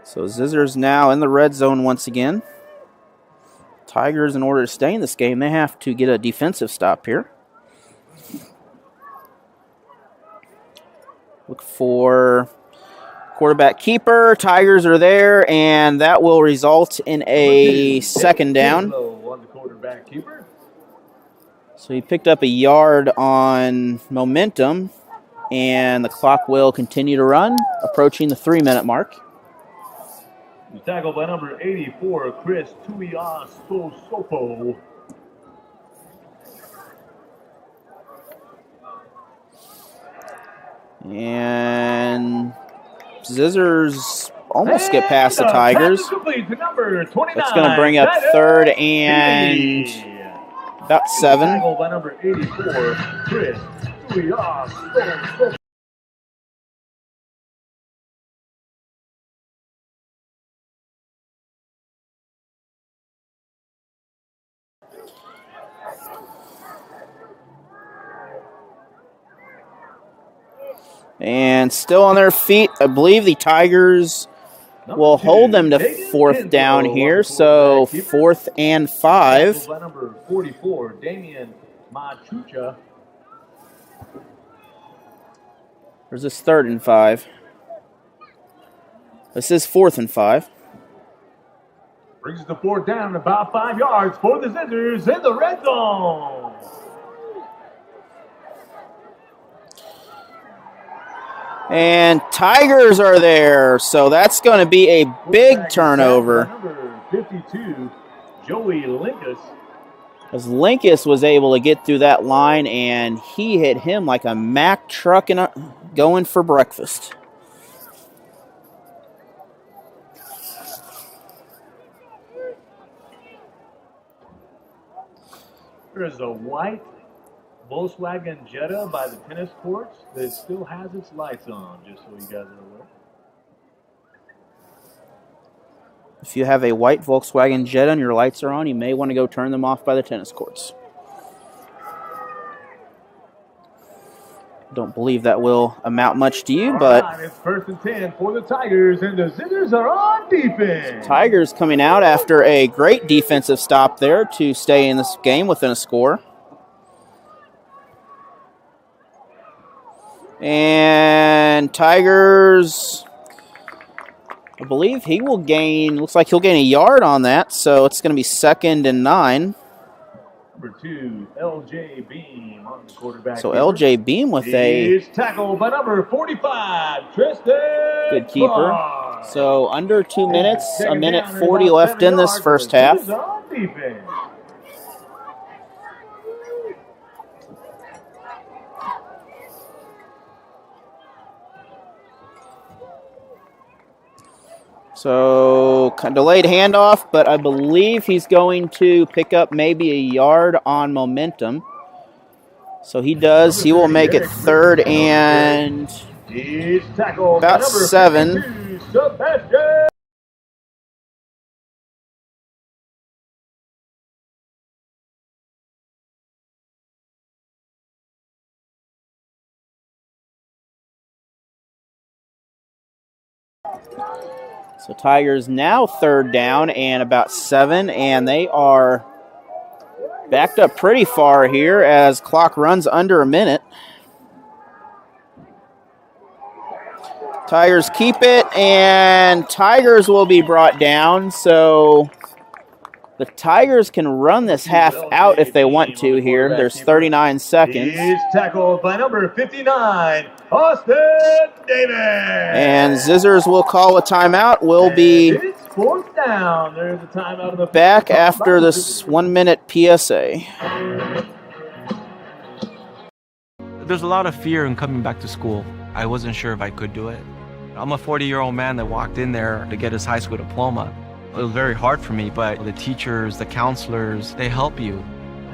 So Zizzers now in the red zone once again. Tigers, in order to stay in this game, they have to get a defensive stop here. Look for quarterback keeper. Tigers are there, and that will result in a second down. So he picked up a yard on momentum, and the clock will continue to run, approaching the 3-minute mark. Tackled by number 84, Chris Tuiasosopo. And Zizzers almost get past the Tigers. That's going to bring up third and about 7. Tackled by number 84, Chris Tuiasosopo. And still on their feet. I believe the Tigers will hold them to fourth down here. So 4th and 5. By number 44, Damian Machucha. Or is this 3rd and 5? This is 4th and 5. Brings the 4th down about 5 yards for the Zizzers in the red zone. And Tigers are there, so that's going to be a big turnover. Number 52, Joey Linkus. As Linkus was able to get through that line, and he hit him like a Mack truck going for breakfast. There is a white Volkswagen Jetta by the tennis courts that still has its lights on, just so you guys are aware. If you have a white Volkswagen Jetta and your lights are on, you may want to go turn them off by the tennis courts. Don't believe that will amount much to you, but right, it's 1st and 10 for the Tigers, and the Zizzers are on defense. Tigers coming out after a great defensive stop there to stay in this game within a score. And Tigers, I believe he will gain, looks like he'll gain a yard on that, so it's going to be 2nd and 9. Number 2, L.J. Beam on the quarterback. So L.J. Beam with a tackled by number 45, Tristan. Good keeper. So under 2 minutes, 1:40 left in this first half. So delayed handoff, but I believe he's going to pick up maybe a yard on momentum. So he does. He will make it 3rd and about 7. So Tigers now 3rd down and about 7, and they are backed up pretty far here as clock runs under a minute. Tigers keep it, and Tigers will be brought down, so the Tigers can run this half out if they want to here. There's 39 seconds. He's tackled by number 59, Austin Davis. And Zizzers will call a timeout. We'll be it's 4th down. There's a timeout of the back after this 1-minute PSA. There's a lot of fear in coming back to school. I wasn't sure if I could do it. I'm a 40-year-old man that walked in there to get his high school diploma. It was very hard for me, but the teachers, the counselors, they help you.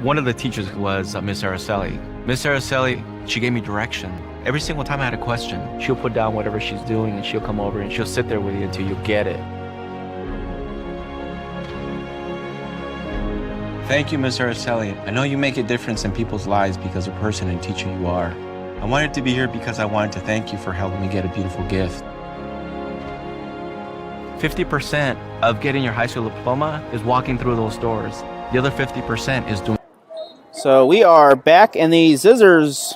One of the teachers was Miss Araceli. Miss Araceli, she gave me direction. Every single time I had a question, she'll put down whatever she's doing and she'll come over and she'll sit there with you until you get it. Thank you, Miss Araceli. I know you make a difference in people's lives because of the person and teacher you are. I wanted to be here because I wanted to thank you for helping me get a beautiful gift. 50% of getting your high school diploma is walking through those doors. The other 50% is doing. So we are back in the Scissors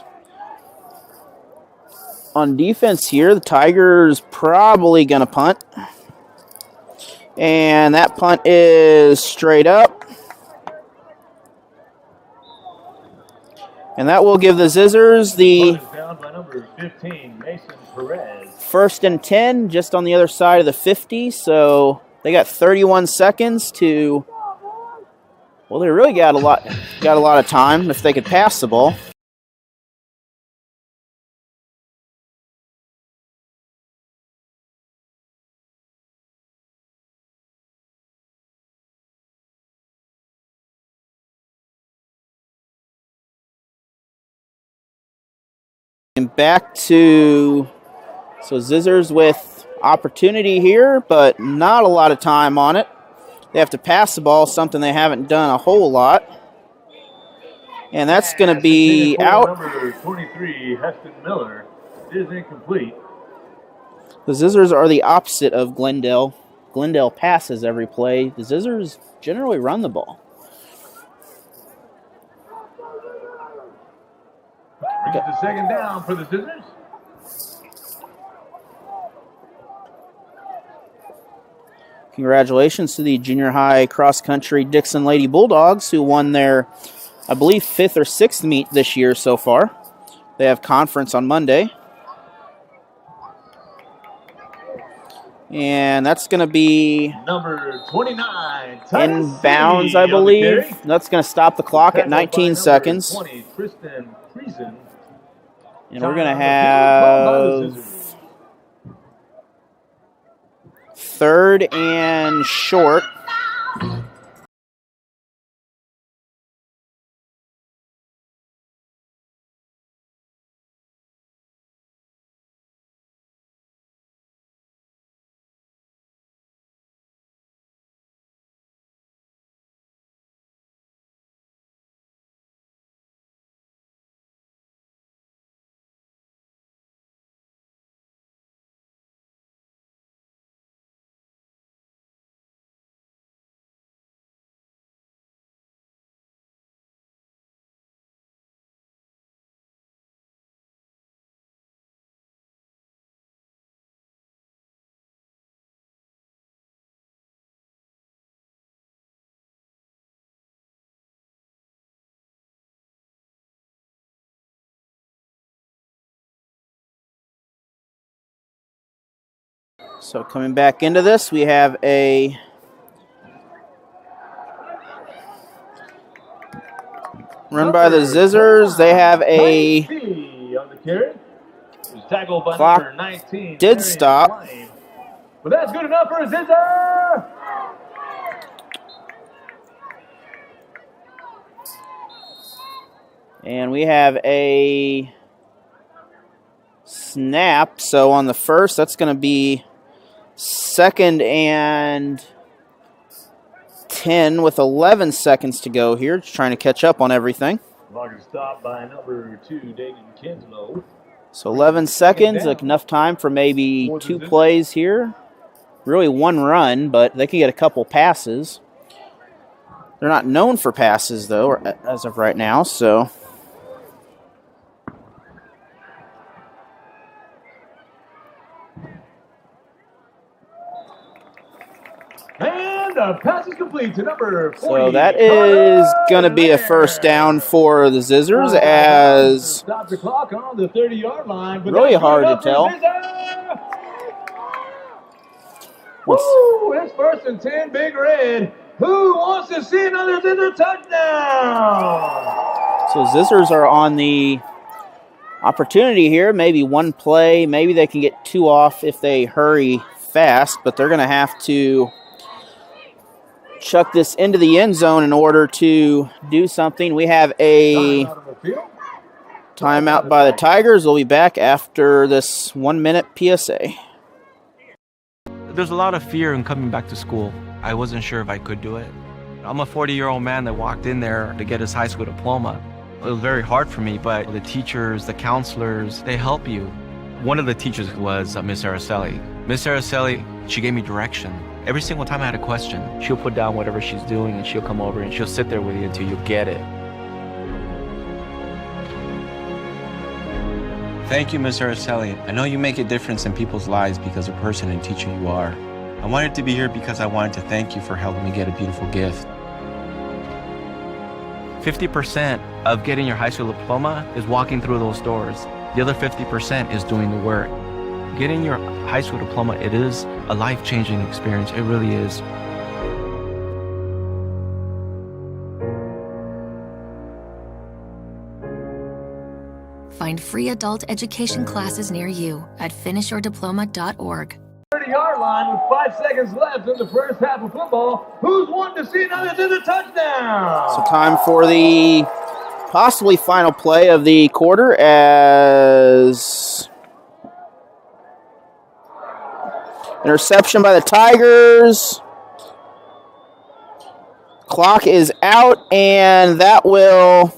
on defense here. The Tigers probably going to punt. And that punt is straight up. And that will give the Scissors the first and 10 just on the other side of the 50. So they got 31 seconds to, well, they really got a lot of time if they could pass the ball. And back to, so Scissors with opportunity here, but not a lot of time on it. They have to pass the ball, something they haven't done a whole lot. And that's going to be out. Number 23, Heston Miller, is incomplete. The Scissors are the opposite of Glendale. Glendale passes every play. The Scissors generally run the ball. Brings the second down for the Scissors. Congratulations to the junior high cross-country Dixon Lady Bulldogs, who won their, I believe, 5th or 6th meet this year so far. They have conference on Monday. And that's going to be number 29, inbounds, I believe. That's going to stop the clock at 19 seconds. 20, Kristen Friesen. And we're going to have third and short. So coming back into this, we have a run by the Scissors. They have a clock did stop. But that's good enough for a Scissor. And we have a snap. So on the first, that's going to be second and 10 with 11 seconds to go here. Just trying to catch up on everything. Clock is stopped by number 2, Dagan Kinslow. So 11 seconds, like enough time for maybe 2 plays here. Really one run, but they can get a couple passes. They're not known for passes, though, as of right now, so... And the pass is complete to number 40. So that is going to be a first down for the Scissors, as stop the clock on the 30-yard line. But really hard to tell. Woo! It's first and 10, Big Red. Who wants to see another Scissor touchdown? So Scissors are on the opportunity here. Maybe one play. Maybe they can get 2 off if they hurry fast, but they're going to have to chuck this into the end zone in order to do something. We have a timeout by the Tigers. We'll be back after this 1 minute PSA. There's a lot of fear in coming back to school. I wasn't sure if I could do it. I'm a 40-year-old man that walked in there to get his high school diploma. It was very hard for me, but the teachers, the counselors, they help you. One of the teachers was Miss Araceli. Miss Araceli, she gave me direction. Every single time I had a question, she'll put down whatever she's doing and she'll come over and she'll sit there with you until you get it. Thank you, Miss Araceli. I know you make a difference in people's lives because of the person and teacher you are. I wanted to be here because I wanted to thank you for helping me get a beautiful gift. 50% of getting your high school diploma is walking through those doors. The other 50% is doing the work. Getting your high school diploma, it is a life-changing experience. It really is. Find free adult education classes near you at finishyourdiploma.org. 30-yard line with 5 seconds left in the first half of football. Who's wanting to see another to the touchdown? So time for the possibly final play of the quarter as interception by the Tigers. Clock is out, and that will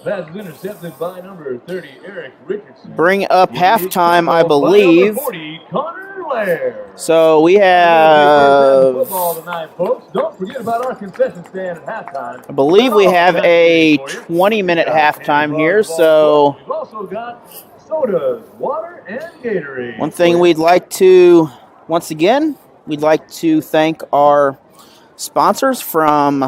Pass is intercepted by number 30, Eric Richardson. Bring up halftime, I believe. 40, Connor Lair. So we have, football tonight, folks. Don't forget about our concession stand at halftime. I believe we have a 20-minute halftime here. So we've also got sodas, water, and Gatorade. One thing we'd like to, once again, we'd like to thank our sponsors from,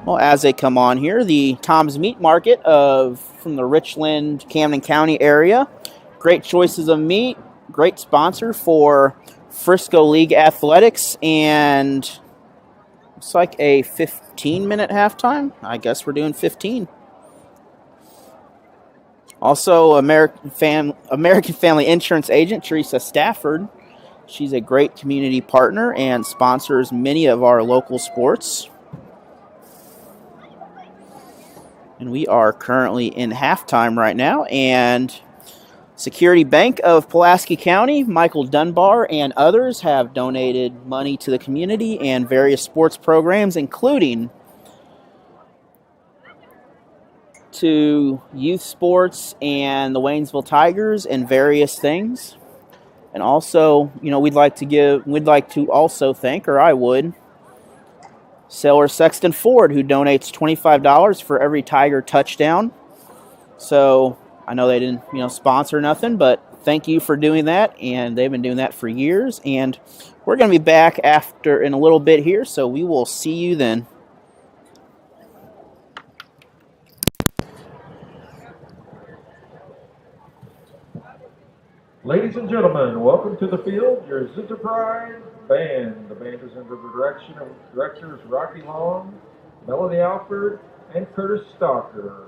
well, as they come on here, the Tom's Meat Market from the Richland, Camden County area. Great choices of meat, great sponsor for Frisco League Athletics, and it's like a 15-minute halftime. I guess we're doing 15. Also, American Family Insurance agent Teresa Stafford. She's a great community partner and sponsors many of our local sports. And we are currently in halftime right now. And Security Bank of Pulaski County, Michael Dunbar, and others have donated money to the community and various sports programs, including to youth sports and the Waynesville Tigers and various things. And also, we'd like to also thank, or I would, Sailor Sexton Ford, who donates $25 for every Tiger touchdown. So I know they didn't, sponsor nothing, but thank you for doing that. And they've been doing that for years. And we're going to be back in a little bit here, so we will see you then. Ladies and gentlemen, welcome to the field, your Enterprise Band. The band is under the direction of directors Rocky Long, Melody Alford, and Curtis Stalker.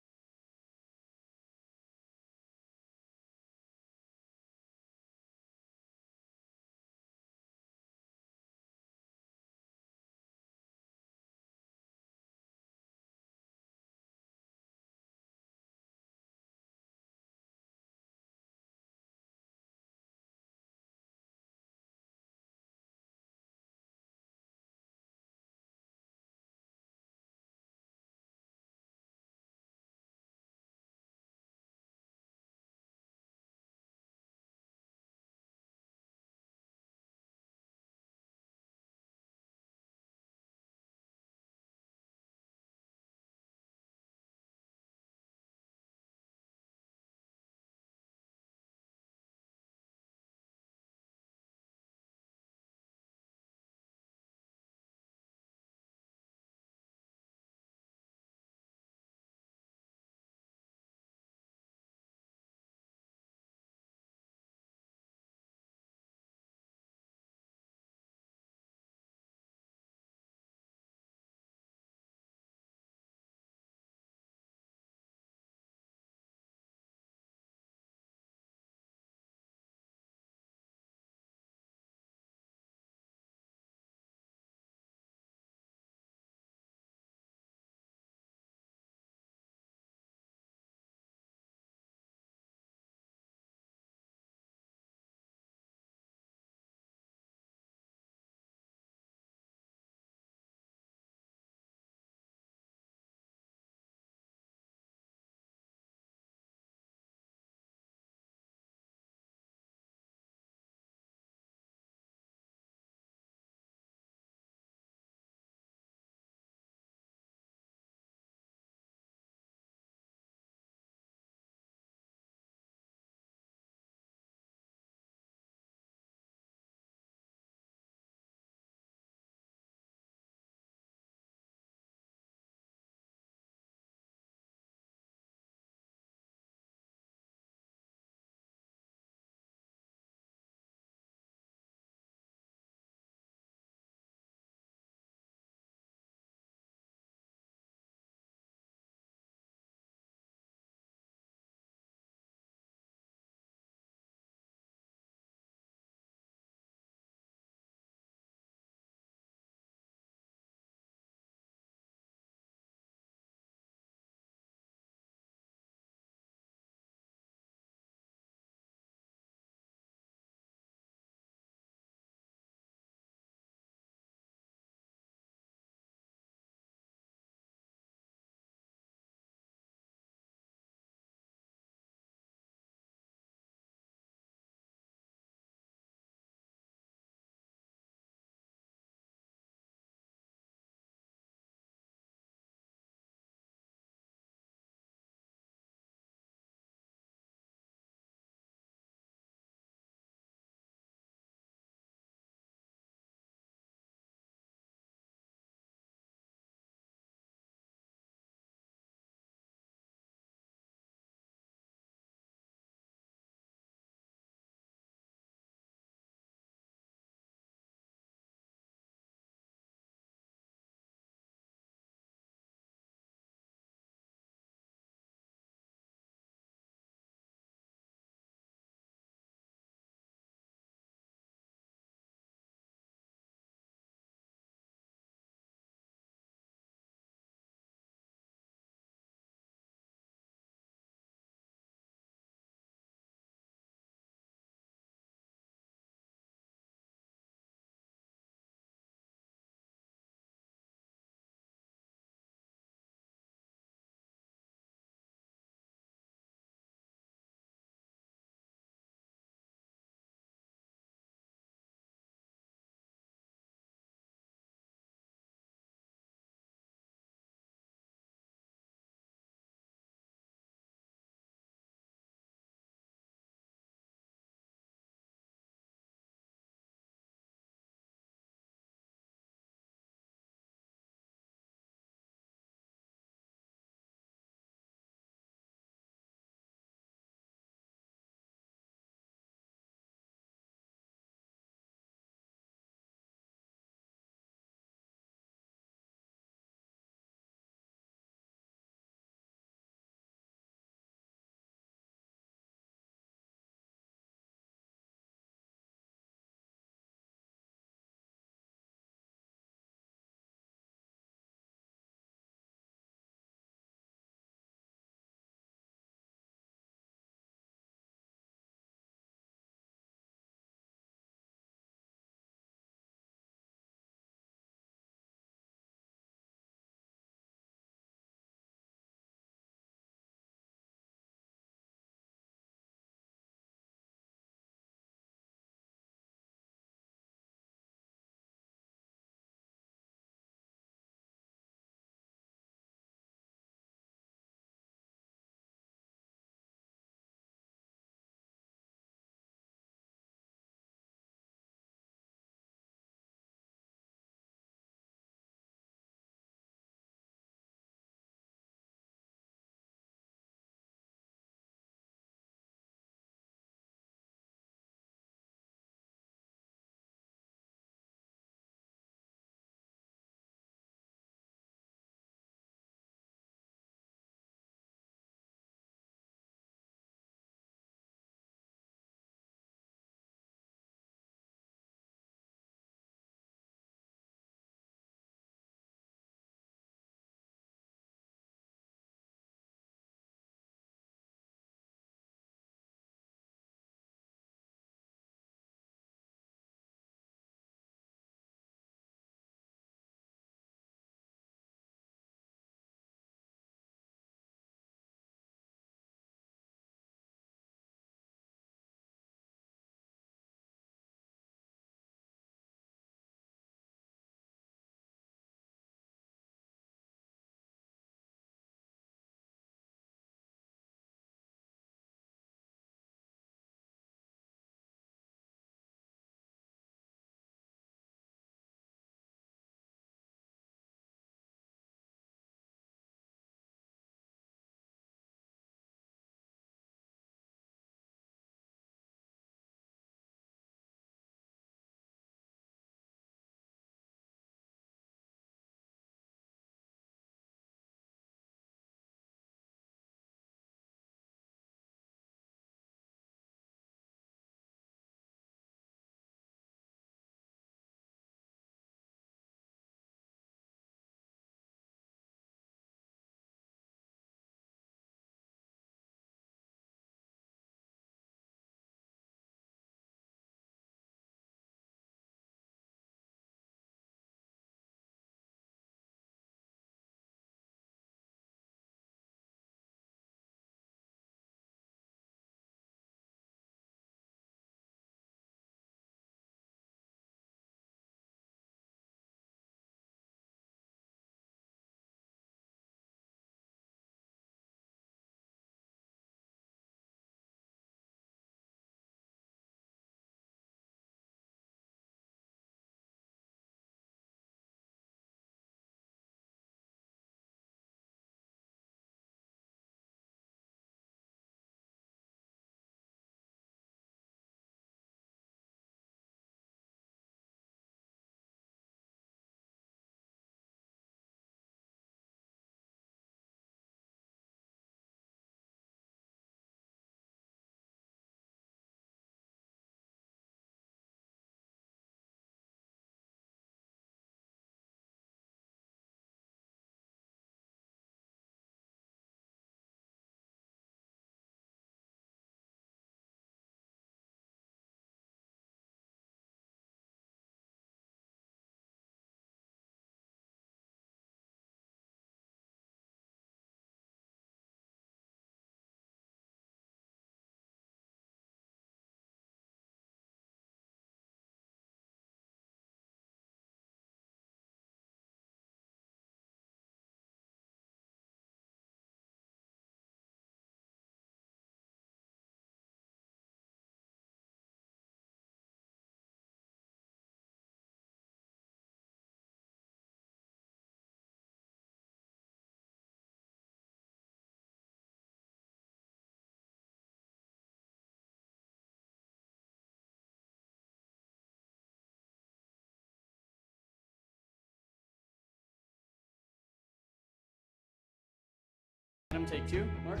one, take two. Mark?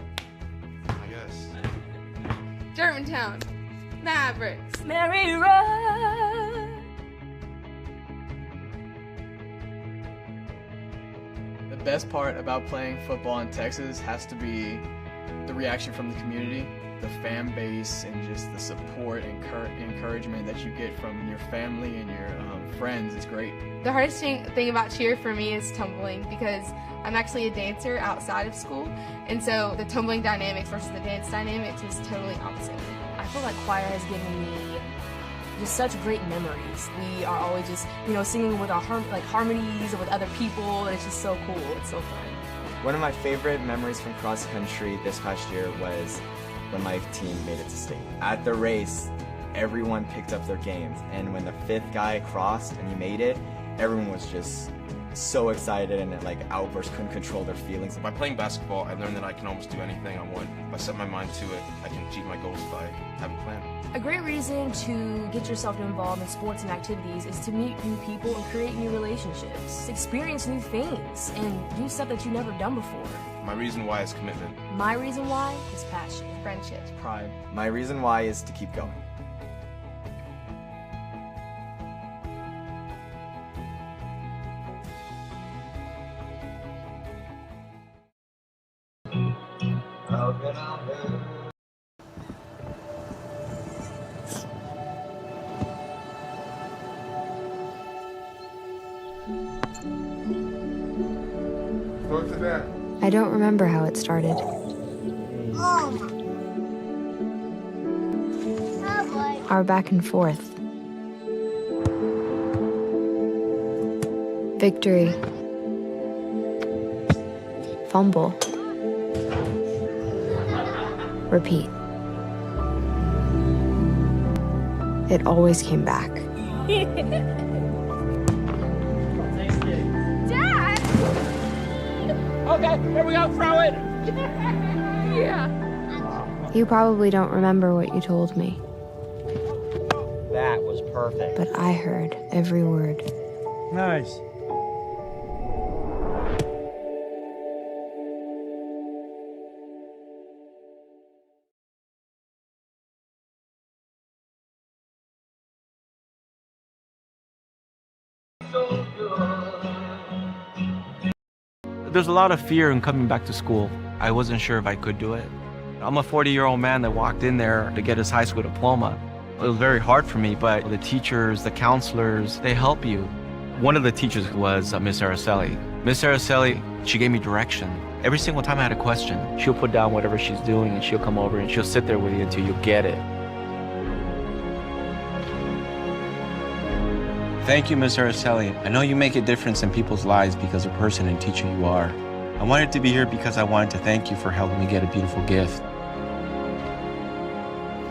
I guess. Germantown. Mavericks. Mary Run. The best part about playing football in Texas has to be the reaction from the community, the fan base, and just the support and encouragement that you get from your family and your friends. It's great. The hardest thing about cheer for me is tumbling, because I'm actually a dancer outside of school, and so the tumbling dynamics versus the dance dynamics is totally opposite. I feel like choir has given me just such great memories. We are always just, singing with our harmonies or with other people, and it's just so cool. It's so fun. One of my favorite memories from cross country this past year was when my team made it to state. At the race, everyone picked up their games, and when the fifth guy crossed and he made it, everyone was just so excited and outbursts, couldn't control their feelings. By playing basketball, I learned that I can almost do anything I want. If I set my mind to it, I can achieve my goals if I have a plan. A great reason to get yourself involved in sports and activities is to meet new people and create new relationships, experience new things, and do stuff that you've never done before. My reason why is commitment. My reason why is passion, friendships, pride. My reason why is to keep going. I don't remember how it started. Our back and forth. Victory. Fumble. Repeat. It always came back. Dad! Okay, here we go, throw it! Yeah. You probably don't remember what you told me, That was perfect. but I heard every word. Nice. There's a lot of fear in coming back to school. I wasn't sure if I could do it. I'm a 40-year-old man that walked in there to get his high school diploma. It was very hard for me, but the teachers, the counselors, they help you. One of the teachers was Miss Araceli. Miss Araceli, she gave me direction. Every single time I had a question, she'll put down whatever she's doing and she'll come over and she'll sit there with you until you get it. Thank you, Miss Araceli. I know you make a difference in people's lives because of the person and teacher you are. I wanted to be here because I wanted to thank you for helping me get a beautiful gift.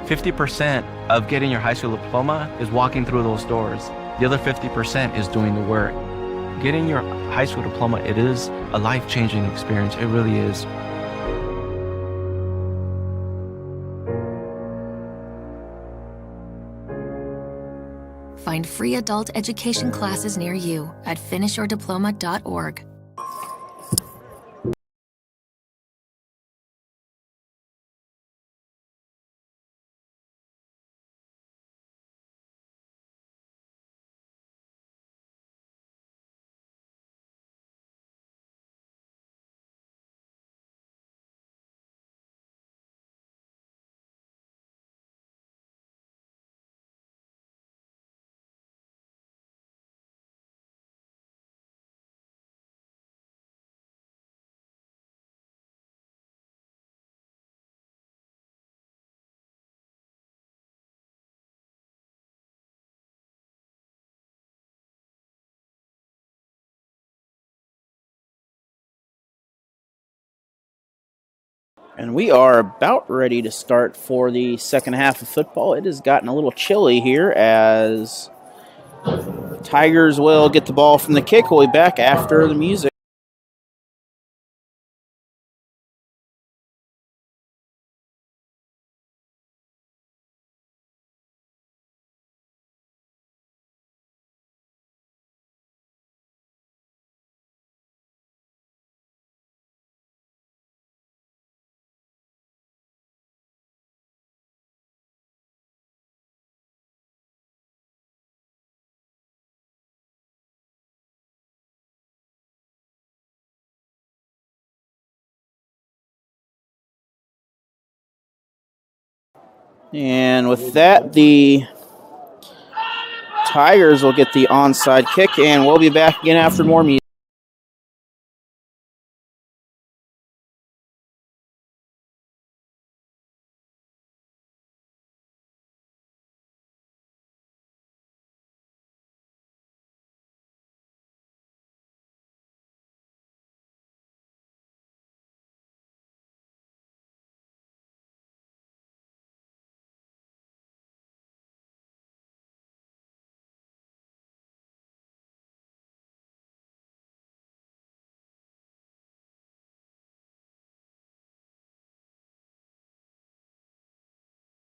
50% of getting your high school diploma is walking through those doors. The other 50% is doing the work. Getting your high school diploma, it is a life-changing experience. It really is. Find free adult education classes near you at finishyourdiploma.org. And we are about ready to start for the second half of football. It has gotten a little chilly here as Tigers will get the ball from the kick. We'll be back after the music. And with that, the Tigers will get the onside kick, and we'll be back again after more music.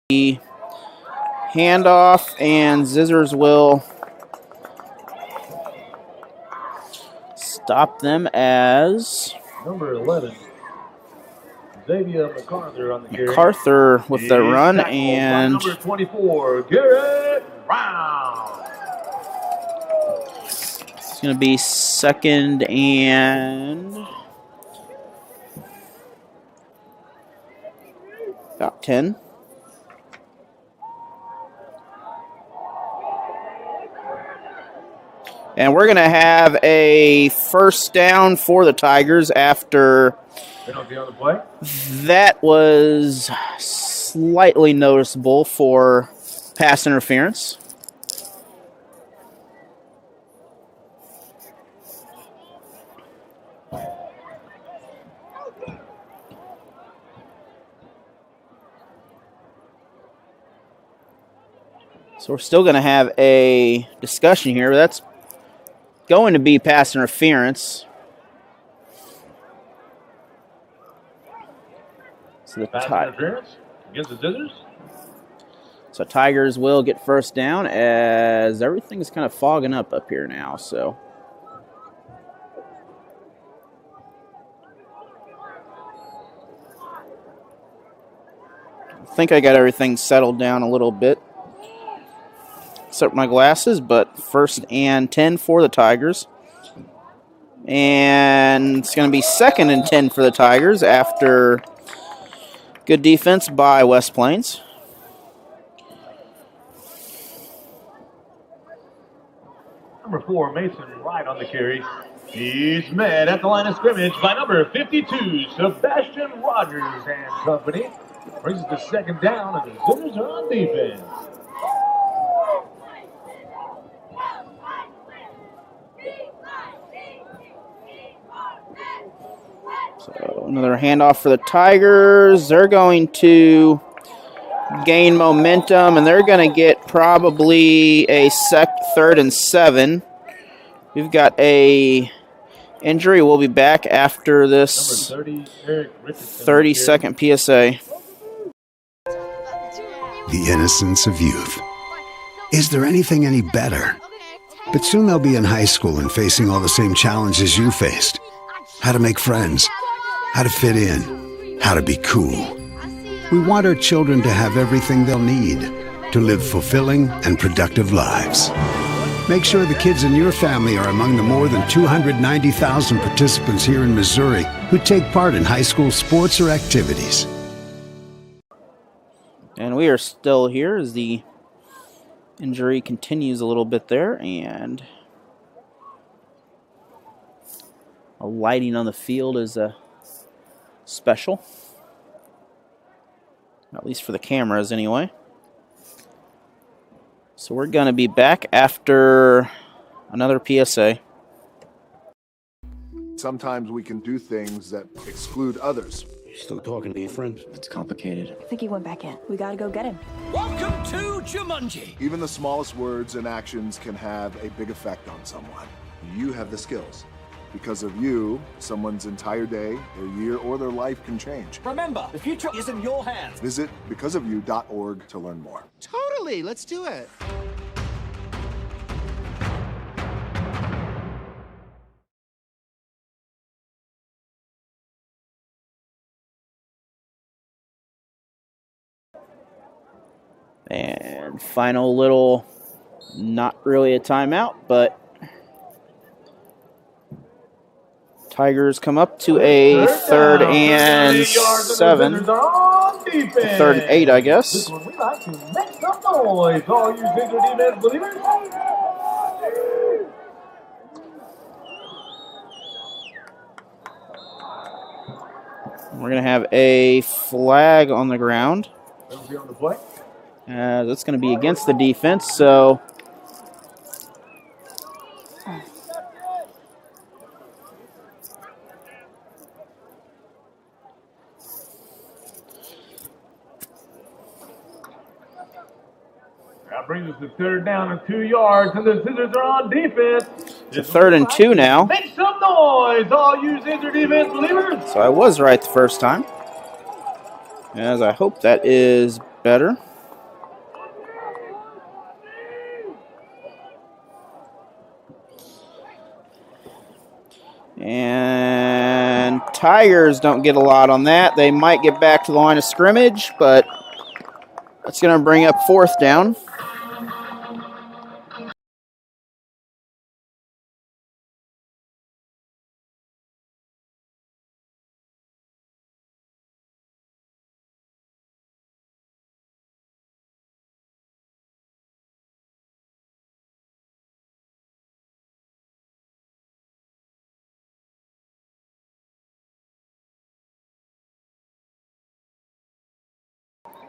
The handoff, and Scissors will stop them as Number 11, Xavier MacArthur on the carry. MacArthur with the run, and number 24, Garrett Brown. it's going to be second and about 10. And we're going to have a first down for the Tigers after Penalty on the play. that was slightly noticeable for pass interference. So we're still going to have a discussion here, but that's going to be pass interference. So the Pass interference against the Scissors. So Tigers will get first down as everything's kind of fogging up here now. So I think I got everything settled down a little bit. Except my glasses, but first and 10 for the Tigers. And it's going to be second and 10 for the Tigers after good defense by West Plains. Number 4, Mason Wright on the carry. He's met at the line of scrimmage by number 52, Sebastian Rogers and company. Brings it to second down, and the Scissors are on defense. So another handoff for the Tigers. They're going to gain momentum, and they're going to get probably a third and 7. We've got a injury. We'll be back after this 30-second PSA. The innocence of youth. Is there anything any better? But soon they'll be in high school and facing all the same challenges you faced. How to make friends, how to fit in, how to be cool. We want our children to have everything they'll need to live fulfilling and productive lives. Make sure the kids in your family are among the more than 290,000 participants here in Missouri who take part in high school sports or activities. And we are still here as the injury continues a little bit there, and a lighting on the field is a special, at least for the cameras anyway. So we're going to be back after another PSA. Sometimes we can do things that exclude others. You're still talking to your friends. It's complicated. I think he went back in. We gotta go get him. Welcome to Jumanji. Even the smallest words and actions can have a big effect on someone. You have the skills. Because of you, someone's entire day, their year, or their life can change. Remember, the future is in your hands. Visit becauseofyou.org to learn more. Totally, let's do it. And final little, not really a timeout, but Tigers come up to a 3rd and 7. 3rd and 8, I guess. This one we like to make some noise. All you Zizzer defense believers. We're going to have a flag on the ground. Penalty on the play. That's going to be against the defense, so... That brings us to 3rd down and 2 yards, and the Scissors are on defense. It's 3rd and 2 now. Make some noise, all you Scissor defense believers. So I was right the first time. As I hope that is better. And Tigers don't get a lot on that. They might get back to the line of scrimmage, but that's going to bring up 4th down.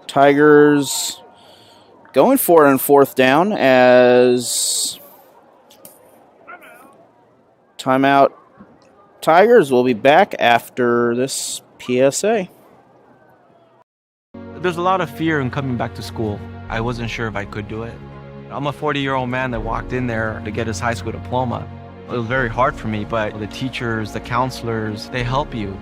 Tigers going for it on 4th down as timeout. Tigers will be back after this PSA. There's a lot of fear in coming back to school. I wasn't sure if I could do it. I'm a 40-year-old man that walked in there to get his high school diploma. It was very hard for me, but the teachers, the counselors, they help you.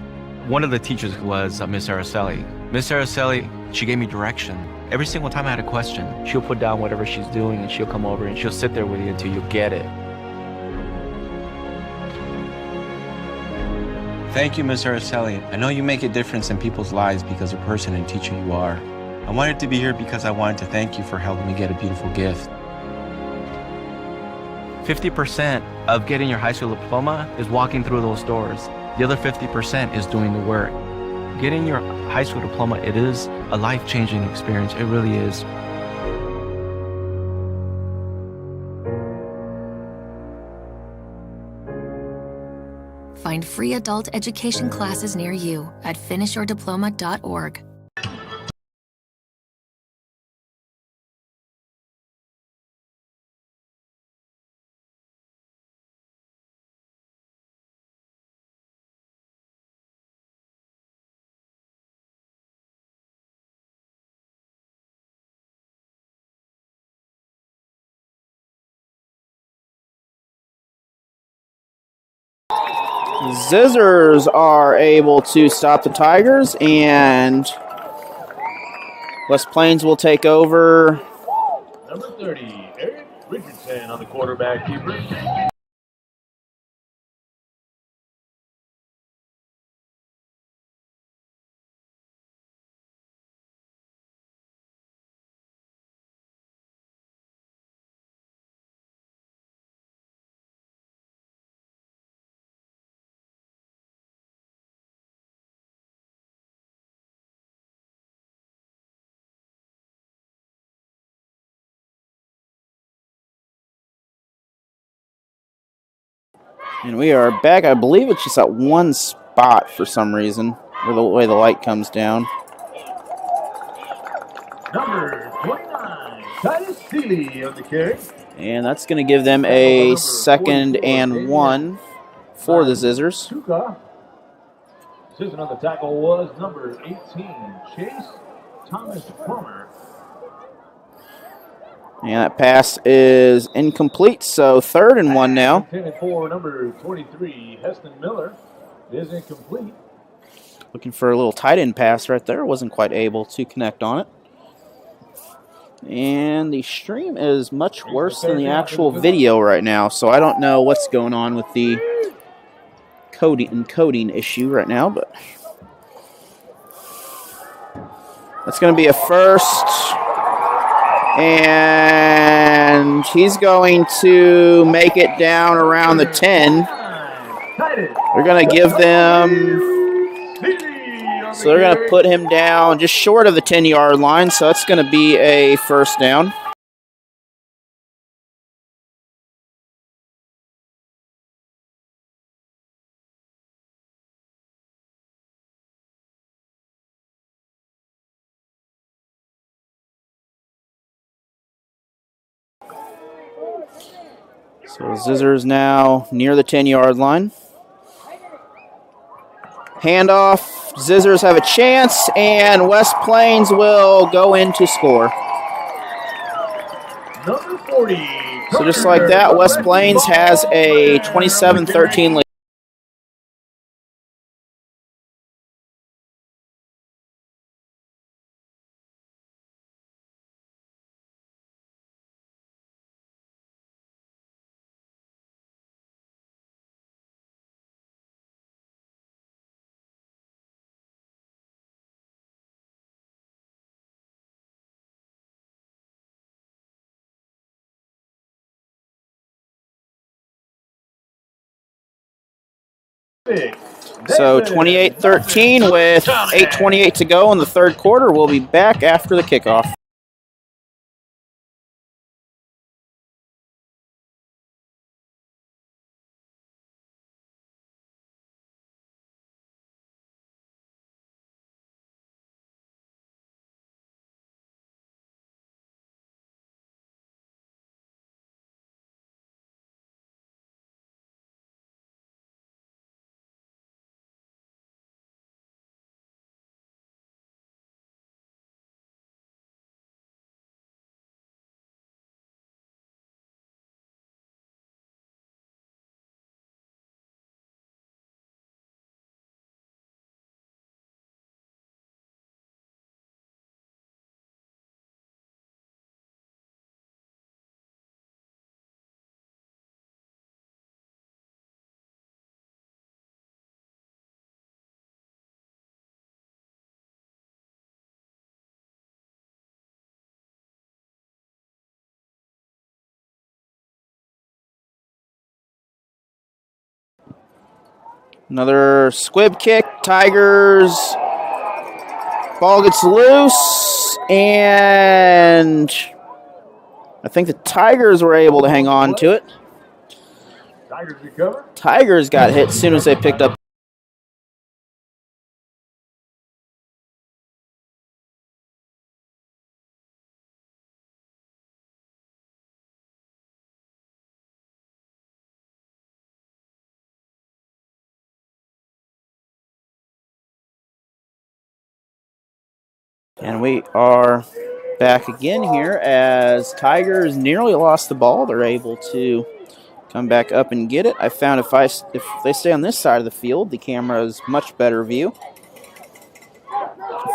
One of the teachers was Miss Araceli. Miss Araceli, she gave me direction. Every single time I had a question, she'll put down whatever she's doing and she'll come over and she'll sit there with you until you get it. Thank you, Miss Araceli. I know you make a difference in people's lives because of the person and teacher you are. I wanted to be here because I wanted to thank you for helping me get a beautiful gift. 50% of getting your high school diploma is walking through those doors. The other 50% is doing the work. Getting your high school diploma, it is a life-changing experience. It really is. Find free adult education classes near you at finishyourdiploma.org. Scissors are able to stop the Tigers, and West Plains will take over. Number 30, Eric Richardson on the quarterback keeper. And we are back. I believe it's just at one spot for some reason, where the way the light comes down. Number 29, Titus Seeley on the carry. And that's going to give them a 2nd and 1 for the Scissors. Decision on the tackle was number 18, Chase Thomas Plummer. And that pass is incomplete, so 3rd and 1 now. 10 and 4, number 23, Heston Miller is incomplete. Looking for a little tight end pass right there. Wasn't quite able to connect on it. And the stream is much worse than the actual video right now, so I don't know what's going on with the encoding issue right now, but that's going to be a first. And he's going to make it down around the 10. They're going to give them, so they're going to put him down just short of the 10-yard line, so it's going to be a first down. So Scissors now near the 10-yard line. Handoff. Scissors have a chance, and West Plains will go in to score. Number 40. So just like that, West Plains has a 27-13 lead. So 28-13 with 8:28 to go in the third quarter. We'll be back after the kickoff. Another squib kick. Tigers. Ball gets loose, and I think the Tigers were able to hang on to it. Tigers recover. Tigers got hit as soon as they picked up. And we are back again here as Tigers nearly lost the ball. They're able to come back up and get it. I found if they stay on this side of the field, the camera is much better view.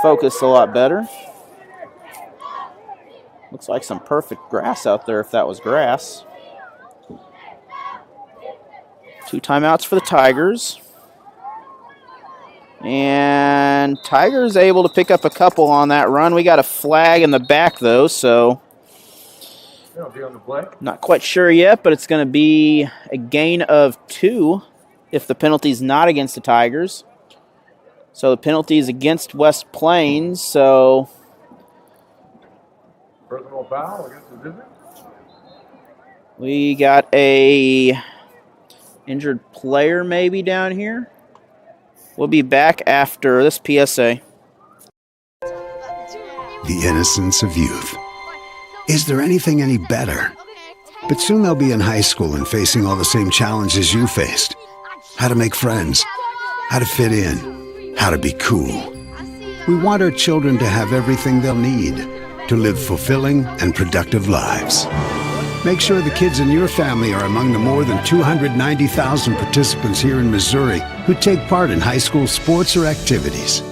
Focus a lot better. Looks like some perfect grass out there if that was grass. 2 timeouts for the Tigers. And Tigers able to pick up a couple on that run. We got a flag in the back, though, so not quite sure yet, but it's going to be a gain of 2 if the penalty's not against the Tigers. So the penalty is against West Plains, so Personal foul against the Scissors. we got a injured player maybe down here. We'll be back after this PSA. The innocence of youth. Is there anything any better? But soon they'll be in high school and facing all the same challenges you faced. How to make friends, how to fit in, how to be cool. We want our children to have everything they'll need to live fulfilling and productive lives. Make sure the kids in your family are among the more than 290,000 participants here in Missouri who take part in high school sports or activities.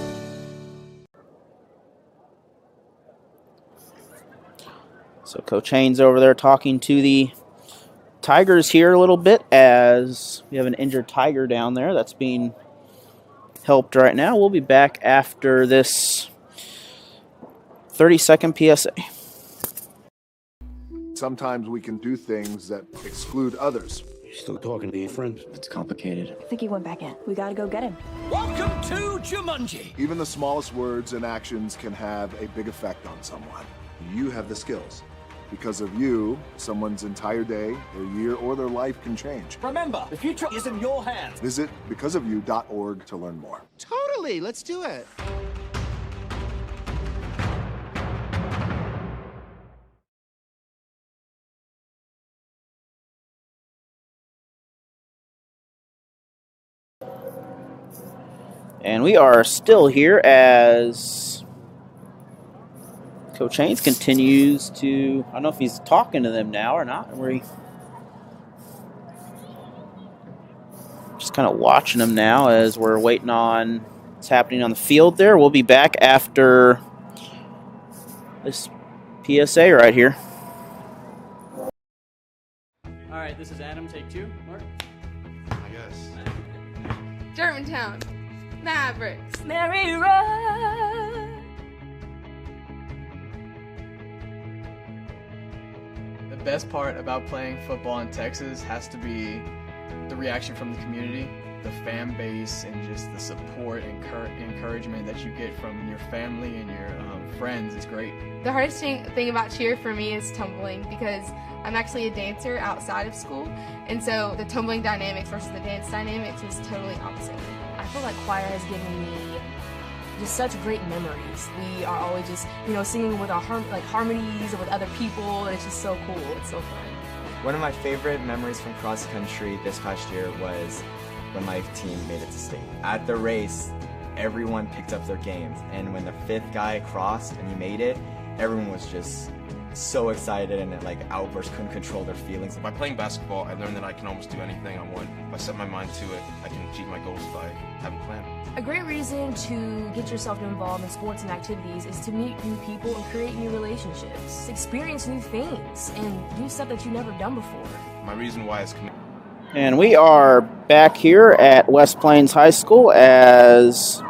So Coach Haynes over there talking to the Tigers here a little bit as we have an injured Tiger down there that's being helped right now. We'll be back after this 30-second PSA. Sometimes we can do things that exclude others. You still talking to your friend? It's complicated. I think he went back in. We gotta go get him. Welcome to Jumanji. Even the smallest words and actions can have a big effect on someone. You have the skills. Because of you, someone's entire day, their year, or their life can change. Remember, the future is in your hands. Visit becauseofyou.org to learn more. Totally, let's do it. And we are still here as Coach Haynes continues to, I don't know if he's talking to them now or not. We're just kind of watching them now as we're waiting on what's happening on the field there. We'll be back after this PSA right here. All right, this is Adam. Take 2. Mark? I guess. Germantown. Mavericks. Mary Run. The best part about playing football in Texas has to be the reaction from the community, the fan base, and just the support and encouragement that you get from your family and your friends is great. The hardest thing about cheer for me is tumbling, because I'm actually a dancer outside of school, and so the tumbling dynamics versus the dance dynamics is totally opposite. I feel like choir has given me just such great memories. We are always just, singing with our harmonies and with other people, and it's just so cool. It's so fun. One of my favorite memories from cross country this past year was when my team made it to state. At the race, everyone picked up their games, and when the 5th guy crossed and he made it, everyone was just so excited and outbursts, couldn't control their feelings. By playing basketball, I learned that I can almost do anything I want. If I set my mind to it, I can achieve my goals if I have a plan. A great reason to get yourself involved in sports and activities is to meet new people and create new relationships, experience new things, and do stuff that you've never done before. My reason why is And we are back here at West Plains High School as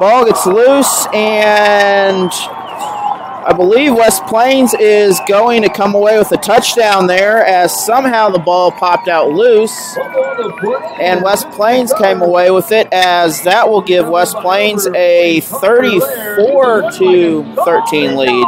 ball gets loose, and I believe West Plains is going to come away with a touchdown there, as somehow the ball popped out loose, and West Plains came away with it, as that will give West Plains a 34-13 lead.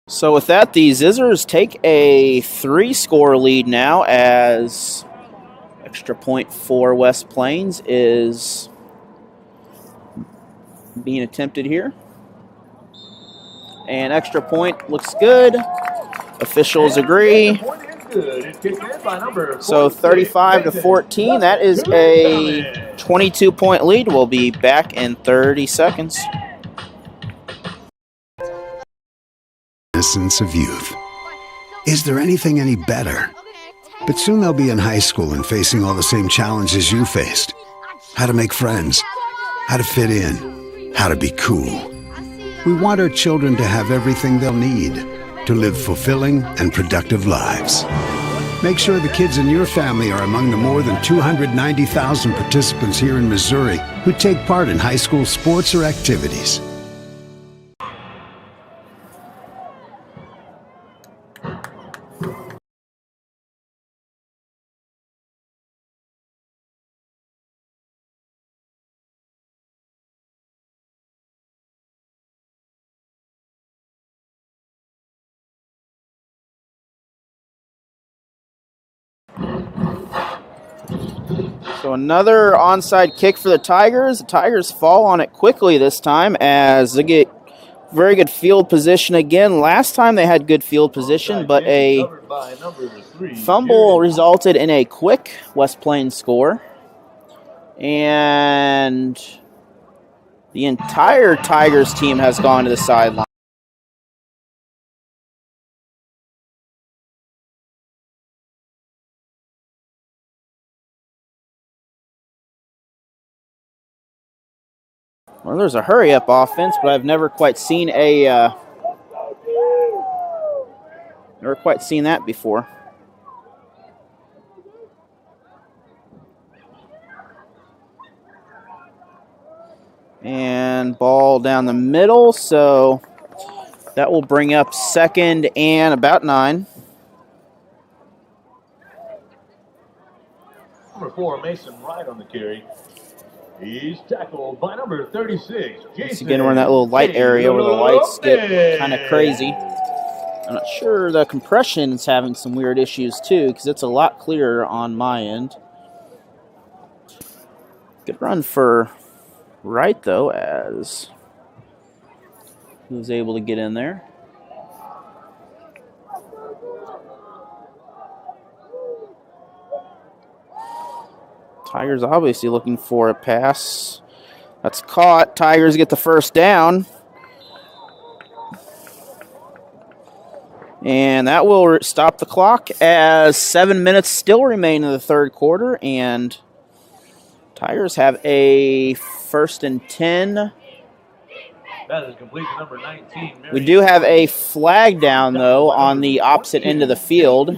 So with that, the Zizzers take a 3-score lead now, as extra point for West Plains is being attempted here. And extra point looks good. Officials agree. So 35-14, that is a 22-point lead. We'll be back in 30 seconds. Innocence of youth. Is there anything any better? But soon they'll be in high school and facing all the same challenges you faced. How to make friends, how to fit in, how to be cool. We want our children to have everything they'll need to live fulfilling and productive lives. Make sure the kids in your family are among the more than 290,000 participants here in Missouri who take part in high school sports or activities. So another onside kick for the Tigers. The Tigers fall on it quickly this time, as they get very good field position again. Last time they had good field position, but a fumble resulted in a quick West Plains score. And the entire Tigers team has gone to the sideline. Well, there's a hurry-up offense, but I've never quite seen that before. And ball down the middle, so that will bring up 2nd and about 9. Number 4, Mason Wright on the carry. He's tackled by number 36, Jason. Once again, we're in that little light area where the lights get kind of crazy. I'm not sure the compression is having some weird issues too, because it's a lot clearer on my end. Good run for Wright, though, as he was able to get in there. Tigers obviously looking for a pass. That's caught. Tigers get the first down. And that will stop the clock as 7 minutes still remain in the third quarter. And Tigers have a 1st and 10. That is complete to number 19. We do have a flag down, though, on the opposite end of the field.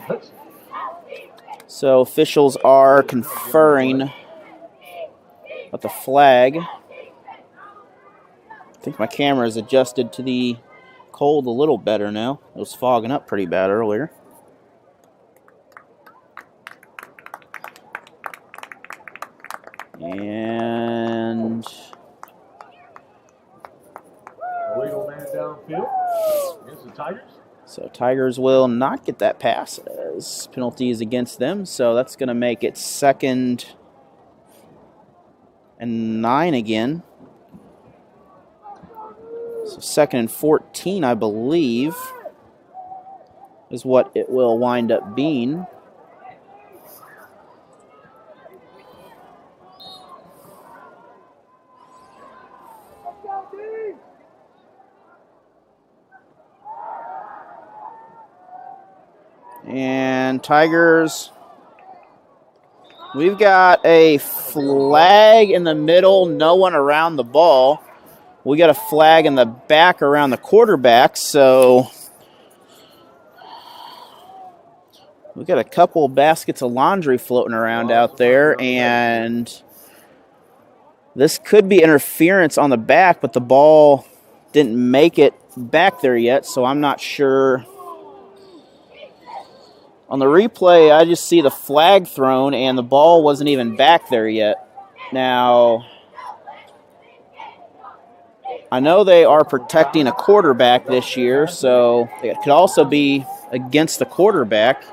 So officials are conferring with the flag. I think my camera is adjusted to the cold a little better now. It was fogging up pretty bad earlier. And illegal man downfield against the Tigers. So Tigers will not get that pass as penalty is against them. So that's going to make it 2nd and 9 again. So 2nd and 14, I believe, is what it will wind up being. And Tigers, we've got a flag in the middle, no one around the ball. We got a flag in the back around the quarterback, so we got a couple baskets of laundry floating around out there, and this could be interference on the back, but the ball didn't make it back there yet, so I'm not sure. On the replay, I just see the flag thrown, and the ball wasn't even back there yet. Now, I know they are protecting a quarterback this year, so it could also be against the quarterback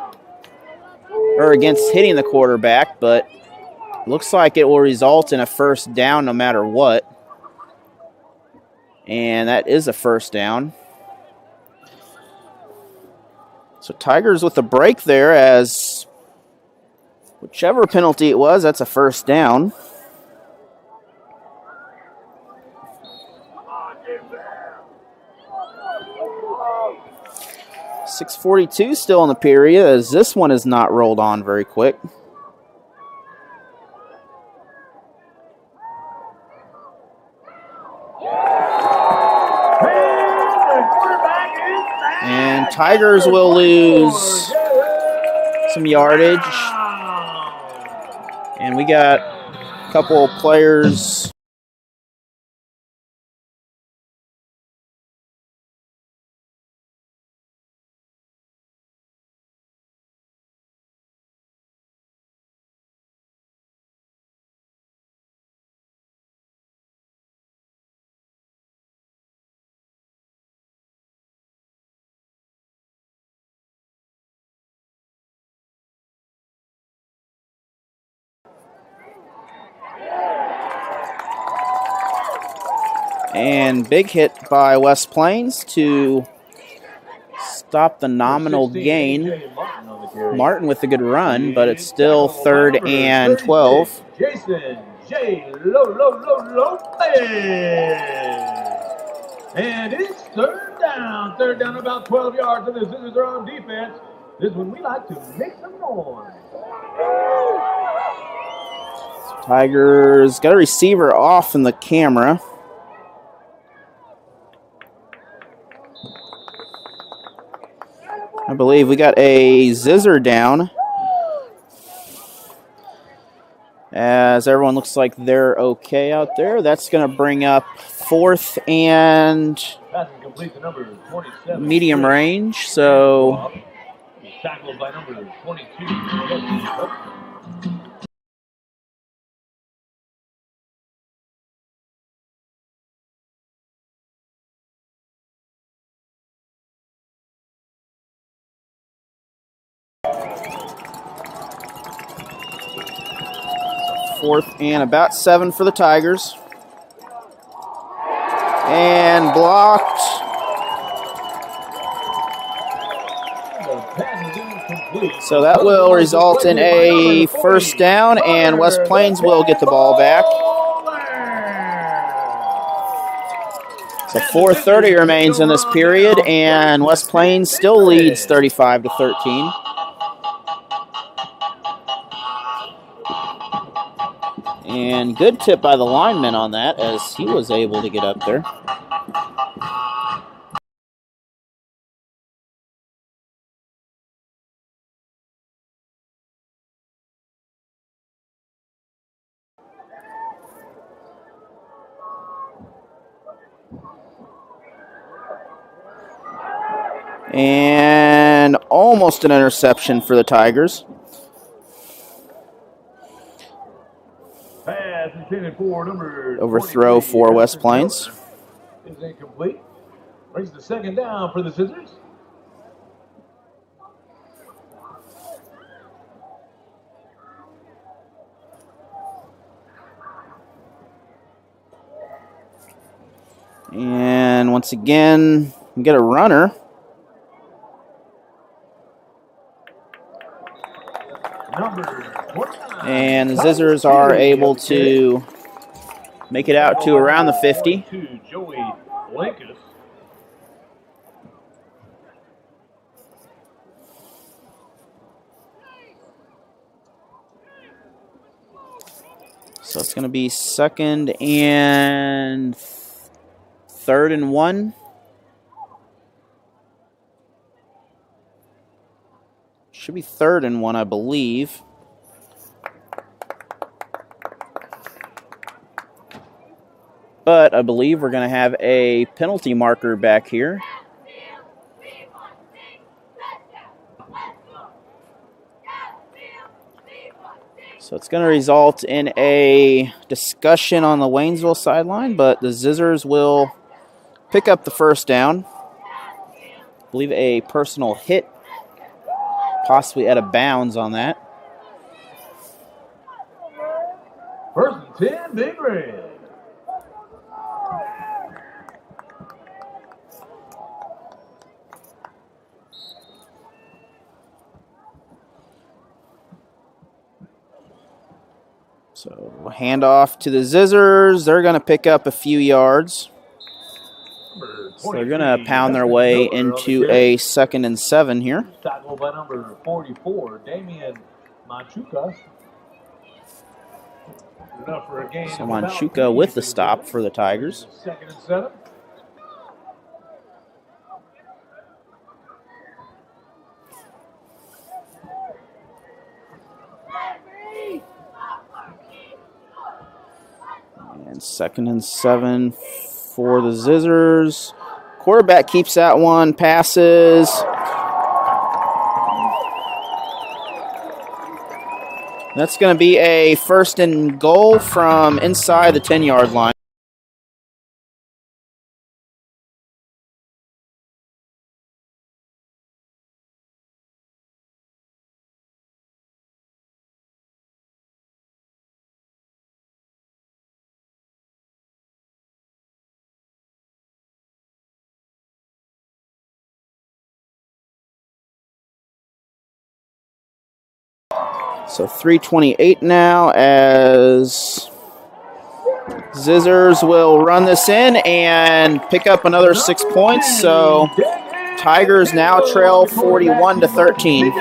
or against hitting the quarterback, but it looks like it will result in a first down no matter what. And that is a first down. So Tigers with the break there, as whichever penalty it was, that's a first down. .642 still in the period, as this one is not rolled on very quick. And Tigers will lose some yardage. And we got a couple of players. And big hit by West Plains to stop the nominal gain. Martin with a good run, but it's still 3rd and 12. Jason J. Lopez. And it's 3rd down. 3rd down, about 12 yards, and the Scissors are on defense. This is when we like to make some noise. Tigers got a receiver off in the camera. I believe we got a zizzer down. As everyone looks like they're okay out there. That's going to bring up 4th and medium range. So Tackled by number 22. fourth and about 7 for the Tigers. And blocked. So that will result in a first down, and West Plains will get the ball back. So 4:30 remains in this period, and West Plains still leads 35-13. And good tip by the lineman on that, as he was able to get up there. And almost an interception for the Tigers. Pass intended for number Overthrow for West Plains. Is incomplete. Brings the second down for the Scissors. And once again, we get a runner. And the Zizzers are able to make it out to around the 50. So it's going to be 2nd and 3rd and 1. Should be 3rd and 1, I believe. But I believe we're going to have a penalty marker back here. So it's going to result in a discussion on the Waynesville sideline, but the Zizzers will pick up the first down. I believe a personal hit, possibly out of bounds on that. First and 10, Big Red. So handoff to the Zizzers. They're going to pick up a few yards. So they're going to pound their way into a 2nd and 7 here. Tackled by number 44, Damian Machuca. Enough for a gain. So Manchuka with the stop for the Tigers. 2nd and 7. And 2nd and 7 for the Zizzers. Quarterback keeps that one, passes. That's going to be a 1st and goal from inside the 10-yard line. So 3:28 now as Zizzers will run this in and pick up another 6 points. So Tigers now trail 41-13.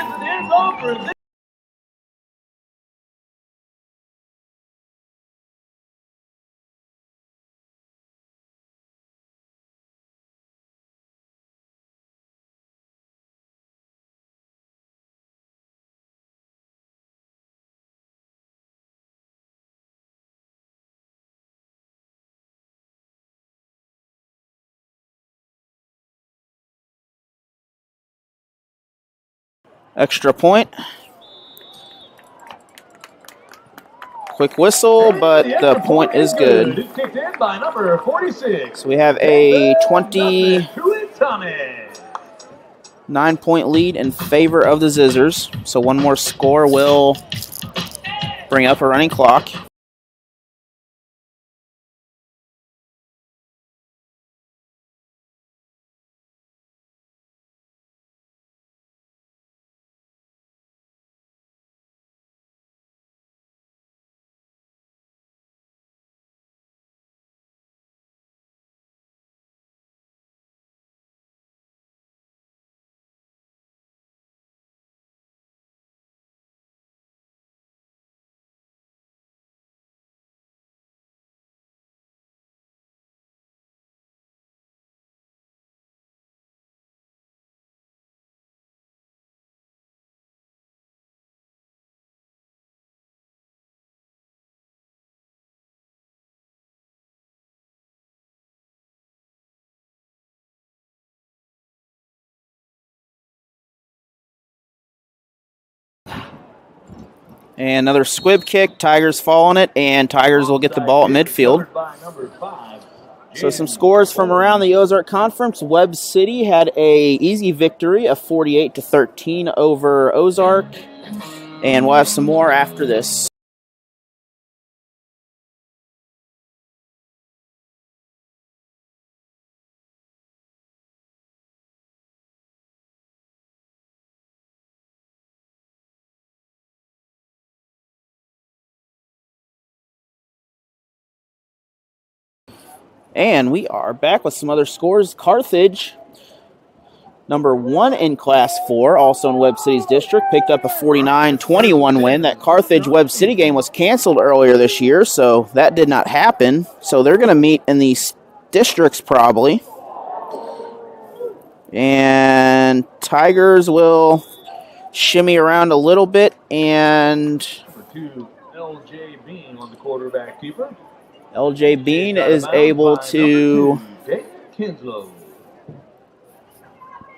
Extra point. Quick whistle, but the point is good. It's kicked in by number 46. So we have a 29-point lead in favor of the Zizzers. So one more score will bring up a running clock. And another squib kick. Tigers fall on it, and Tigers will get the ball at midfield. So some scores from around the Ozark Conference. Webb City had a easy victory of 48-13 over Ozark. And we'll have some more after this. And we are back with some other scores. Carthage, number 1 in Class 4, also in Webb City's district, picked up a 49-21 win. That Carthage-Webb City game was canceled earlier this year, so that did not happen. So they're going to meet in these districts probably. And Tigers will shimmy around a little bit, and Number 2, L.J. Bean on the quarterback keeper. L.J. Bean is able to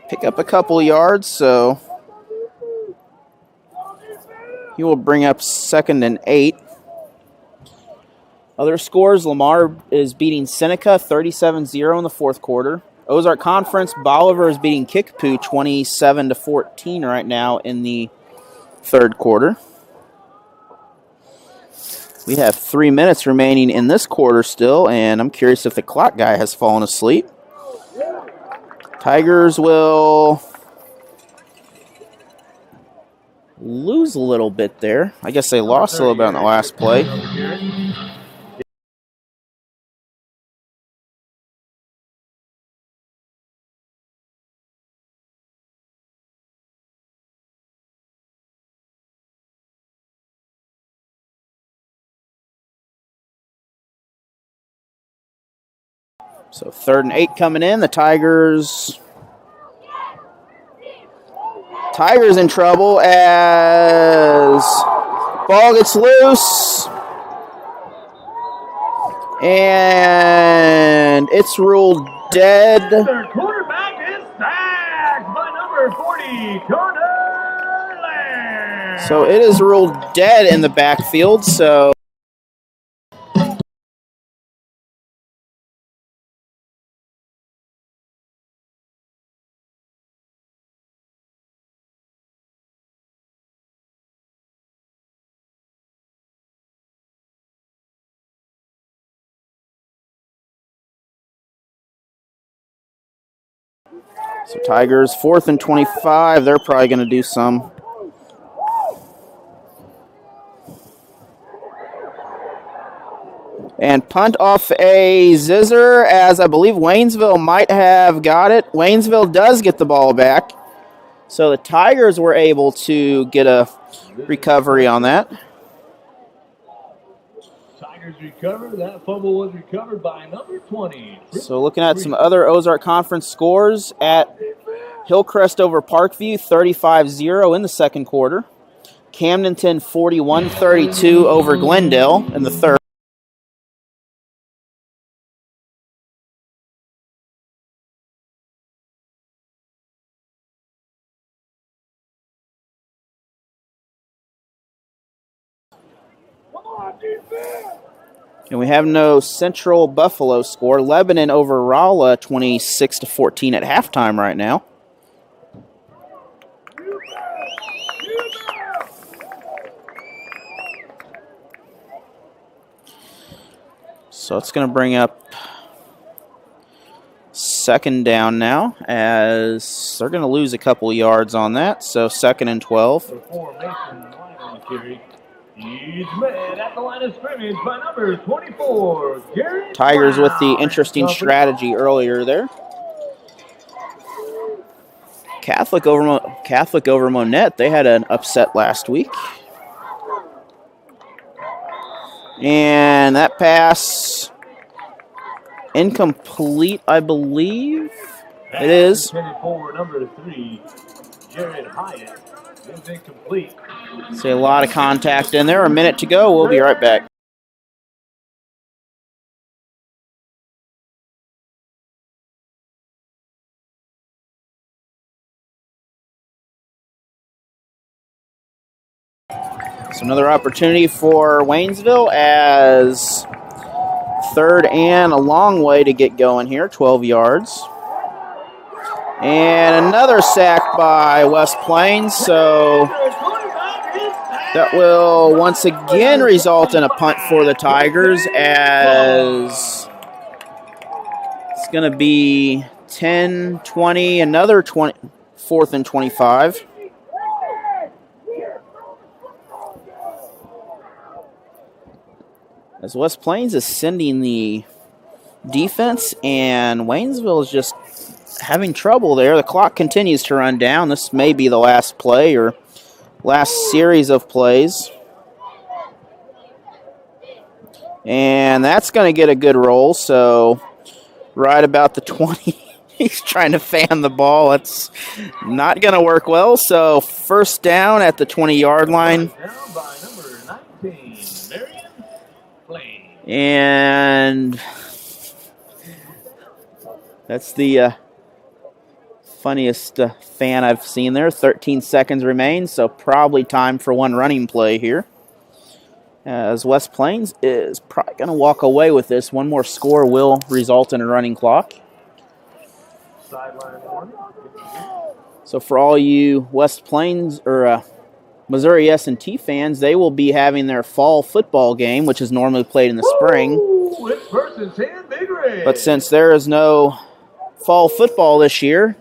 pick up a couple yards, so he will bring up 2nd and 8. Other scores, Lamar is beating Seneca 37-0 in the 4th quarter. Ozark Conference, Bolivar is beating Kickapoo 27-14 right now in the 3rd quarter. We have 3 minutes remaining in this quarter still, and I'm curious if the clock guy has fallen asleep. Tigers will lose a little bit there. I guess they lost a little bit on the last play. So 3rd and 8 coming in. The Tigers in trouble as ball gets loose. And it's ruled dead. Their quarterback is sacked by number 40, Connor Laird. So it is ruled dead in the backfield. So Tigers 4th and 25. They're probably going to do some. And punt off a Zizzer, as I believe Waynesville might have got it. Waynesville does get the ball back. So the Tigers were able to get a recovery on that. Tigers recovered. That fumble was recovered by number 20. So looking at some other Ozark Conference scores at Hillcrest over Parkview, 35-0 in the 2nd quarter. Camdenton 41-32 over Glendale in the 3rd. And we have no Central Buffalo score. Lebanon over Rolla 26-14 at halftime right now. So it's going to bring up second down now, as they're going to lose a couple yards on that. So 2nd and 12. He's met at the line of scrimmage by number 24, Garrett Tigers with the Brown. interesting strategy earlier there. Catholic over Monette, they had an upset last week. And that pass incomplete, I believe. It is. Intended for number 3, Jared Hyatt. Is incomplete. See a lot of contact in there. A minute to go. We'll be right back. So another opportunity for Waynesville, as 3rd and a long way to get going here, 12 yards. And another sack by West Plains, so that will once again result in a punt for the Tigers, as it's going to be 10-20, another 4th and 25. As West Plains is sending the defense, and Waynesville is just having trouble there. The clock continues to run down. This may be the last play or last series of plays. And that's going to get a good roll. So right about the 20, he's trying to fan the ball. It's not going to work well. So 1st down at the 20-yard line. Down by number 19, Marion Plain. And that's the funniest fan I've seen there. 13 seconds remain, so probably time for one running play here, as West Plains is probably going to walk away with this. One more score will result in a running clock. So for all you West Plains or Missouri S&T fans, they will be having their fall football game, which is normally played in the spring. But since there is no fall football this year,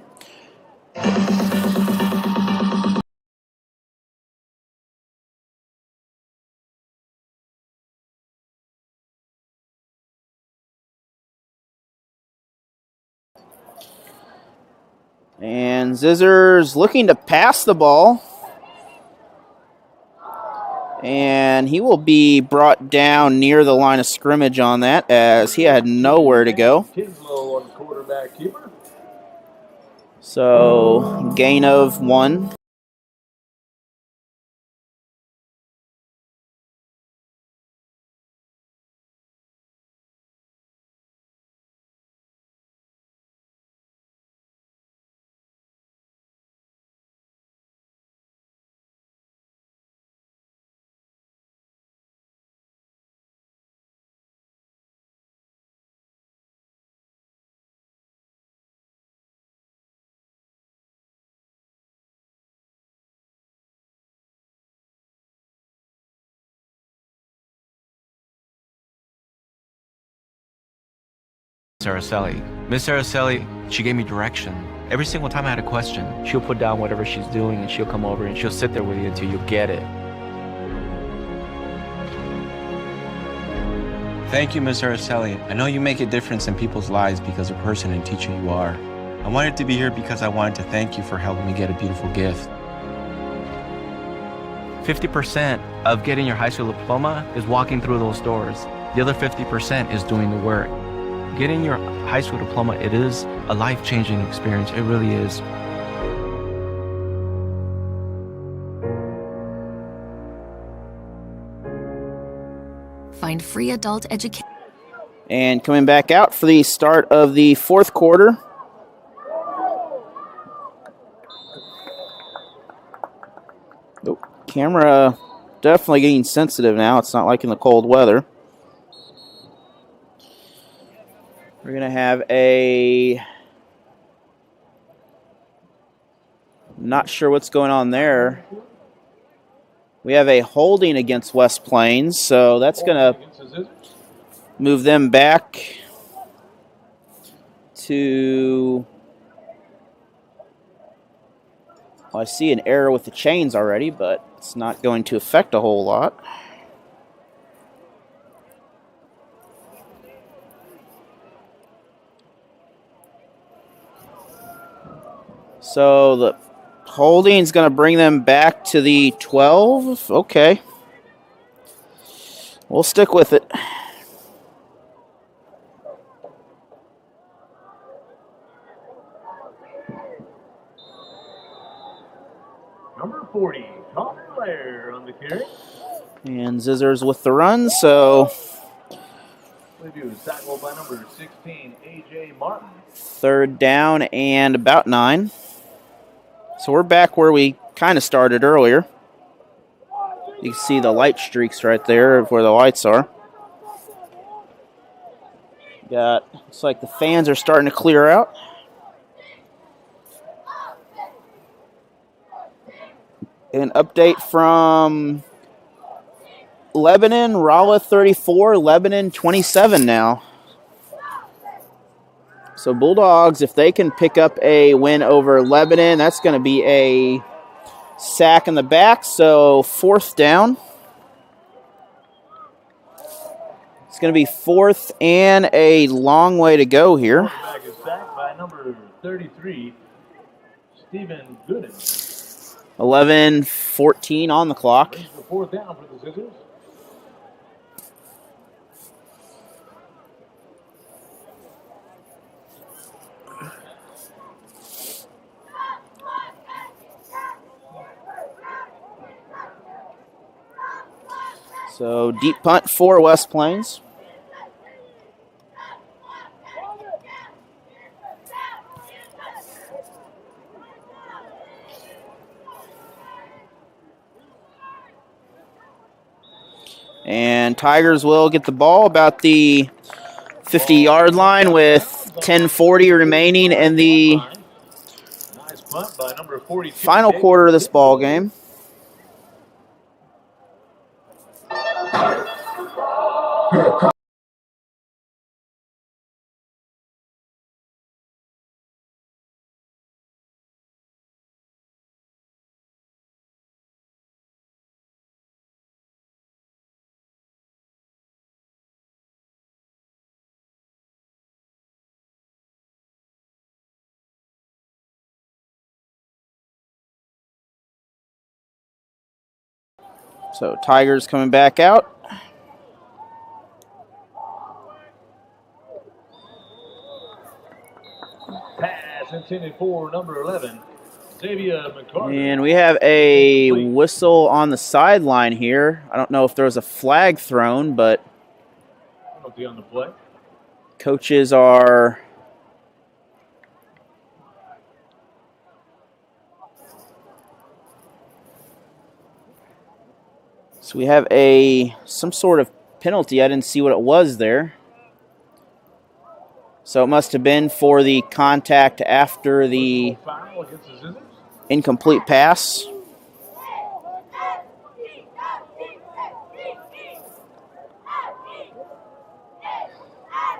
and Zizzer's looking to pass the ball. And he will be brought down near the line of scrimmage on that, as he had nowhere to go. So, gain of 1. Miss Araceli, she gave me direction. Every single time I had a question, she'll put down whatever she's doing and she'll come over and she'll sit there with you until you get it. Thank you, Miss Araceli. I know you make a difference in people's lives because of the person and teacher you are. I wanted to be here because I wanted to thank you for helping me get a beautiful gift. 50% of getting your high school diploma is walking through those doors. The other 50% is doing the work. Getting your high school diploma, it is a life-changing experience. It really is. Find free adult education. And coming back out for the start of the 4th quarter. Camera definitely getting sensitive now. It's not like in the cold weather. We're going to have a... Not sure what's going on there. We have a holding against West Plains, so that's going to move them back to... Well, I see an error with the chains already, but it's not going to affect a whole lot. So the holding is going to bring them back to the 12. Okay. We'll stick with it. Number 40, Connor Lair on the carry. And Zizzers with the run, so... He was tackled by number 16, A.J. Martin. 3rd down and about 9. So we're back where we kind of started earlier. You can see the light streaks right there of where the lights are. Looks like the fans are starting to clear out. An update from Lebanon, Rolla 34, Lebanon 27 now. So Bulldogs, if they can pick up a win over Lebanon, that's going to be a sack in the back. So 4th down. It's going to be 4th and a long way to go here. Quarterback is sacked by number 33, Stephen Gooden. 11:14 on the clock. The 4th down for the Scissors. So deep punt for West Plains. And Tigers will get the ball about the 50-yard line with 10:40 remaining in the final quarter of this ball game. So Tigers coming back out. Pass intended for number 11, Xavier McCarter. And we have a whistle on the sideline here. I don't know if there was a flag thrown, but Penalty on the play. coaches are so we have some sort of penalty. I didn't see what it was there. So it must have been for the contact after the incomplete pass.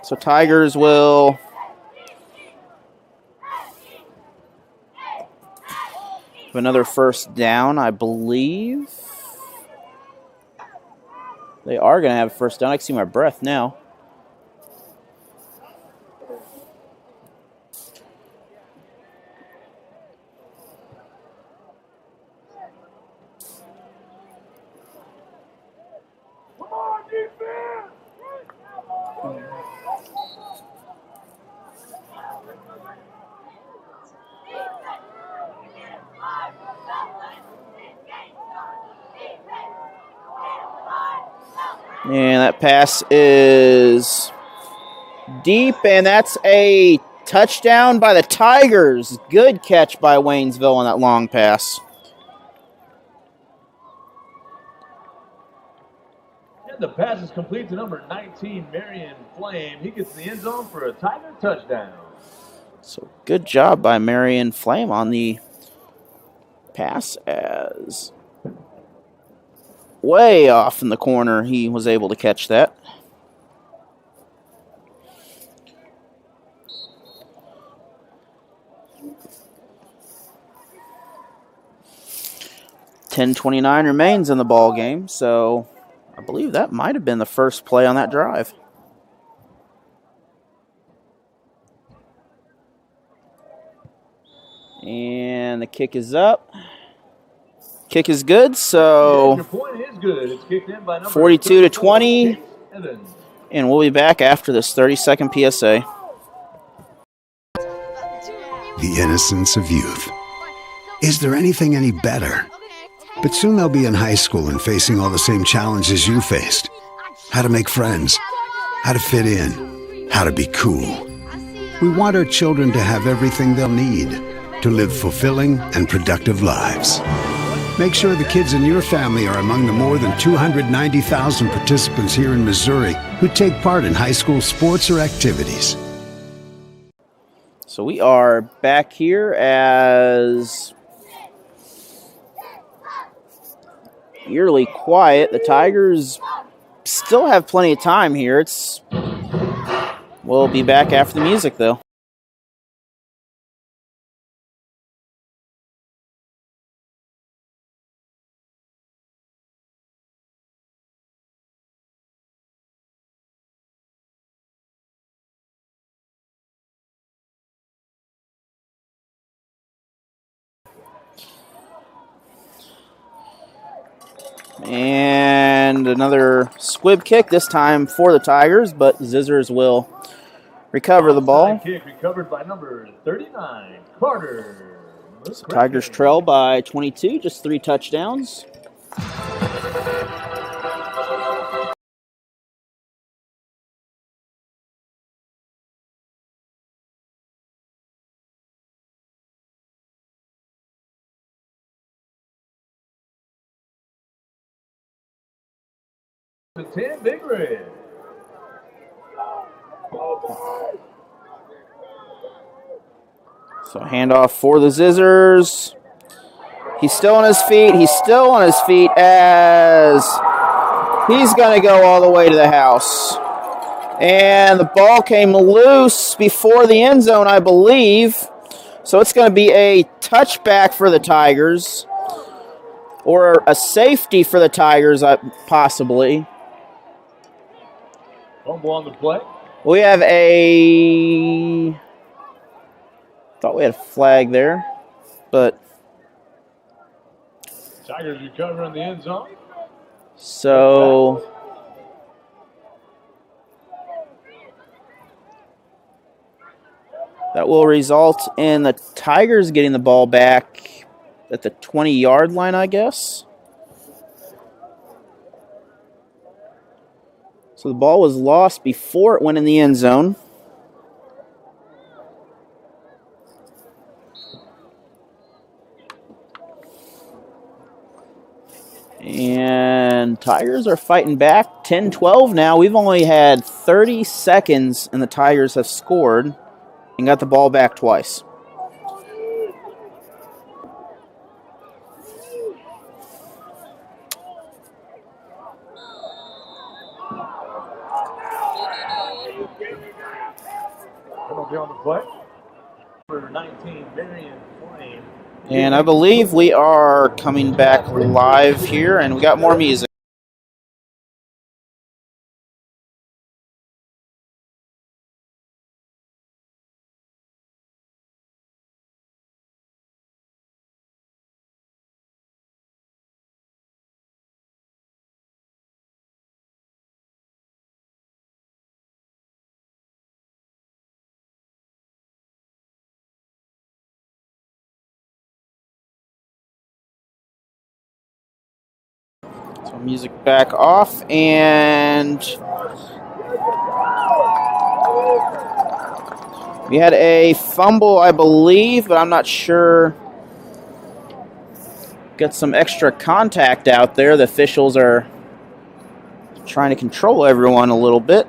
So Tigers will have another 1st down, I believe. They are going to have a 1st down. I can see my breath now. And that pass is deep, and that's a touchdown by the Tigers. Good catch by Waynesville on that long pass. the pass is complete to number 19, Marion Flame. He gets in the end zone for a Tiger touchdown. So good job by Marion Flame on the pass, as way off in the corner he was able to catch that. .10:29 remains in the ball game, so I believe that might have been the first play on that drive. And the kick is up. Kick is good, so Your point is good. It's kicked in by number 42-20, Evans. and we'll be back after this 30-second PSA. The innocence of youth. Is there anything any better? But soon they'll be in high school and facing all the same challenges you faced. How to make friends, how to fit in, how to be cool. We want our children to have everything they'll need to live fulfilling and productive lives. Make sure the kids in your family are among the more than 290,000 participants here in Missouri who take part in high school sports or activities. So we are back here as eerily quiet. The Tigers still have plenty of time here. We'll be back after the music, though. And another squib kick, this time for the Tigers, but Zizzers will recover the ball. Kick recovered by number 39, Carter. So Tigers trail by 22, just 3 touchdowns. The 10, Big Red. So handoff for the Zizzers. He's still on his feet. He's still on his feet as he's going to go all the way to the house. And the ball came loose before the end zone, I believe. So it's going to be a touchback for the Tigers. Or a safety for the Tigers, possibly. Fumble on the play. We have thought we had a flag there, but Tigers recover in the end zone. So that will result in the Tigers getting the ball back at the 20-yard line, I guess. So the ball was lost before it went in the end zone. And Tigers are fighting back. 10-12 now. We've only had 30 seconds, and the Tigers have scored and got the ball back twice. Penalty on the play. Number 19, Marion Flame. And I believe we are coming back live here, and we got more music. So music back off, and we had a fumble, I believe, but I'm not sure. Got some extra contact out there. The officials are Trying to control everyone a little bit.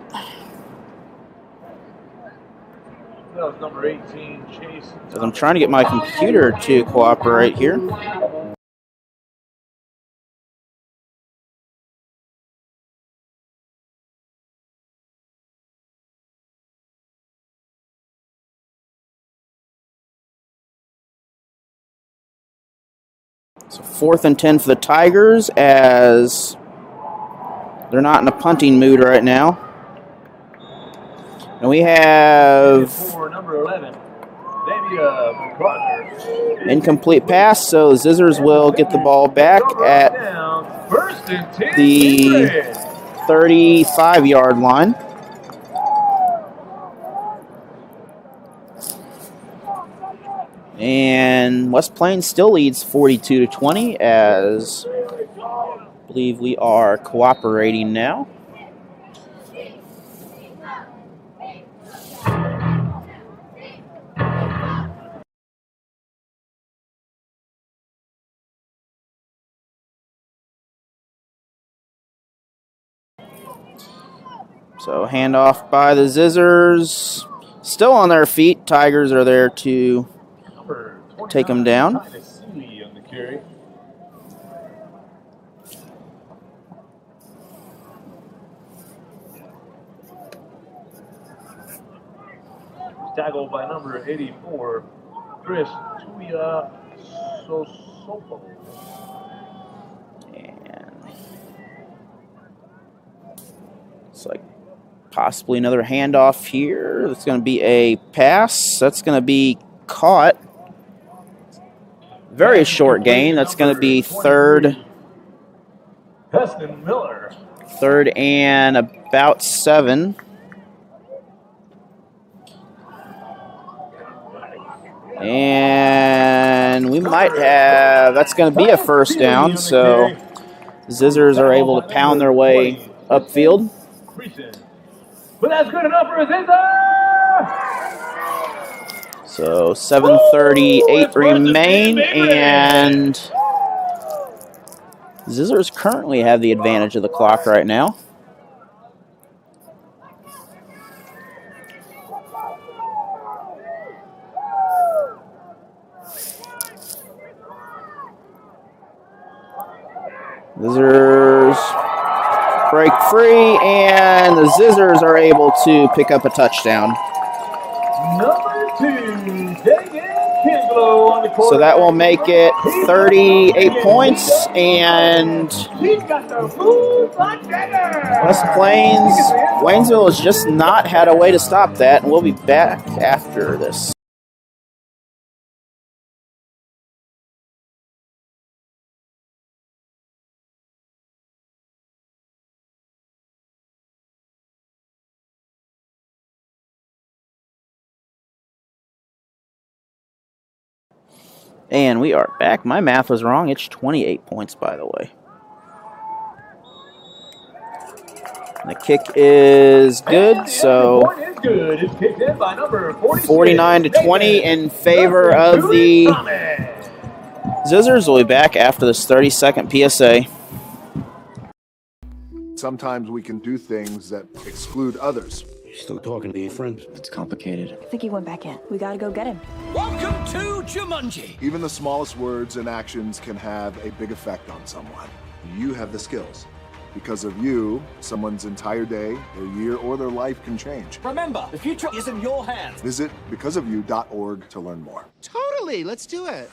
That was number 18, Chase. As I'm trying to get my computer to cooperate here. So 4th and 10 for the Tigers, as they're not in a punting mood right now. And we have number 11, McCarter. Incomplete pass, so Zizzers will get the ball back at the 35-yard line. And West Plains still leads 42-20, as I believe we are cooperating now. So handoff by the Zizzers. Still on their feet. Tigers are there to take them down. Tackled by number 84, Chris Tuya Sosopo. And it's like possibly another handoff here. It's going to be a pass. That's going to be caught. Very short gain. That's going to be third and about 7. And we might have, that's going to be a first down, so Zizzers are able to pound their way upfield. But that's good enough for a Zizzer! So 7:38 remain, and Zizzers currently have the advantage of the clock right now. Zizzers break free, and the Zizzers are able to pick up a touchdown. Number 2, Kinslow on the quarterback. So that will make it 38 points, and West Plains, Waynesville has just not had a way to stop that, and we'll be back after this. And we are back. My math was wrong. It's 28 points, by the way. The kick is good, so 49-20 in favor of the Zizzers. We'll be back after this 30-second PSA. Sometimes we can do things that exclude others. Still talking to your friend? It's complicated. I think he went back in. We gotta go get him. Welcome to Jumanji. Even the smallest words and actions can have a big effect on someone. You have the skills. Because of you, someone's entire day, their year, or their life can change. Remember, the future is in your hands. Visit becauseofyou.org to learn more. Totally, let's do it.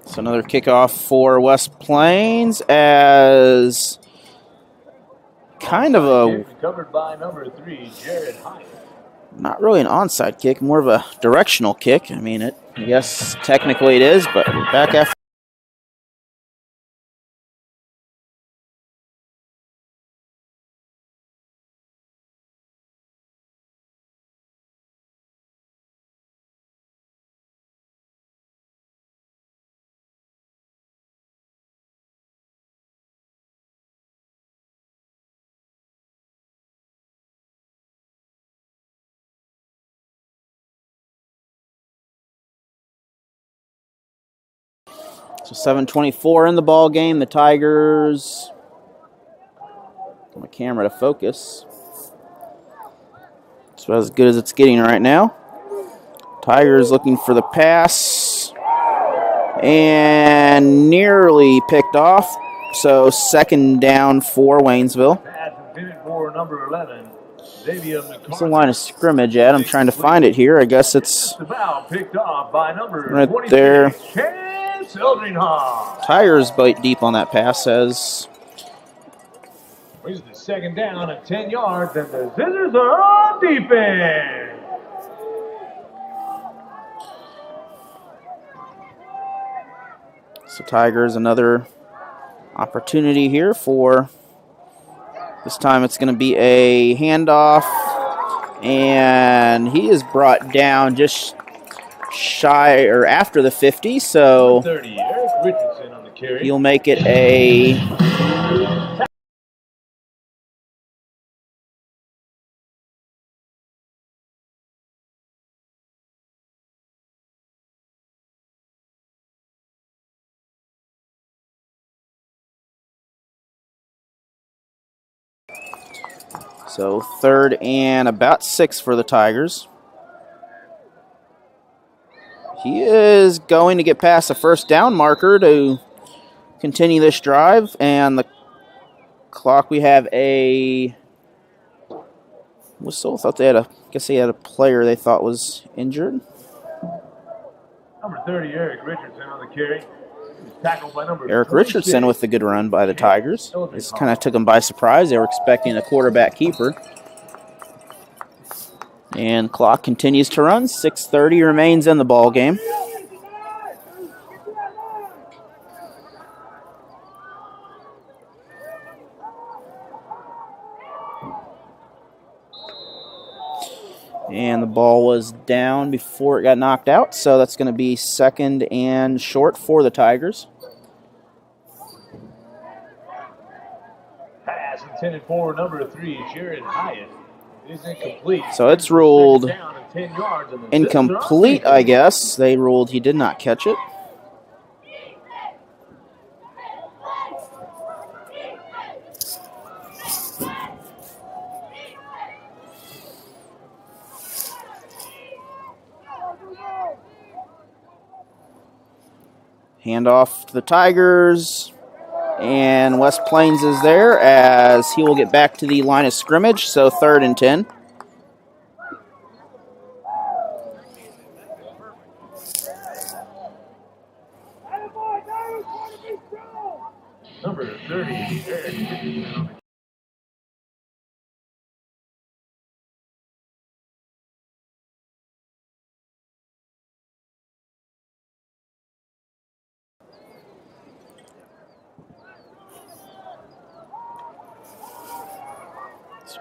So another kickoff for West Plains, as kind of a, Covered by number 3, Jared Hyatt. not really an onside kick, more of a directional kick. I mean, yes, technically it is, but we're back after. So 7:24 in the ball game. The Tigers. My camera to focus. It's about as good as it's getting right now. Tigers looking for the pass. And nearly picked off. So second down for Waynesville. Pass intended for number 11, Xavier McCarthy. What's the line of scrimmage at? I'm trying to find it here. I guess it's About picked off by number right 26, there. Chance Eldringham. Tigers bite deep on that pass as Brings the second down at 10 yards, and the Scissors are on defense. so Tigers another opportunity here for this time. It's going to be a handoff, and he is brought down just shy or after the 50, so 30, Eric Richardson on the carry. he'll make it a so third and about 6 for the Tigers. He is going to get past the first down marker to continue this drive, and the clock, we have a whistle. Thought they had a, guess they had a player they thought was injured. Number 30, Eric Richardson on the carry. Tackled by number Eric 26. Richardson with the good run by the Tigers. This kind of took them by surprise. They were expecting a quarterback keeper. And clock continues to run. 6:30 remains in the ball game. And the ball was down before it got knocked out, so that's going to be second and short for the Tigers. Pass intended for number 3, Jared Hyatt. Is incomplete. So it's ruled Down at 10 yards, and the incomplete, I guess. They ruled he did not catch it. Handoff to the Tigers. And West Plains is there as he will get back to the line of scrimmage. So 3rd and 10. Number 30, Eric Richardson.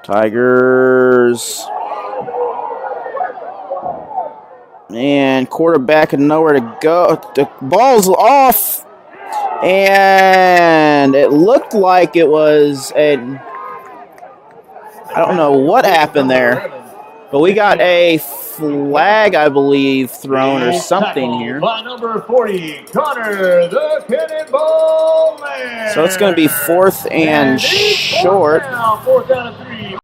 Tigers. And quarterback had nowhere to go. The ball's off. And it looked like it was I don't know what happened there. But we got a flag, I believe, thrown or something here. By number 40, Connor the Cannonball Man. So it's going to be 4th and short. Fourth down and 3.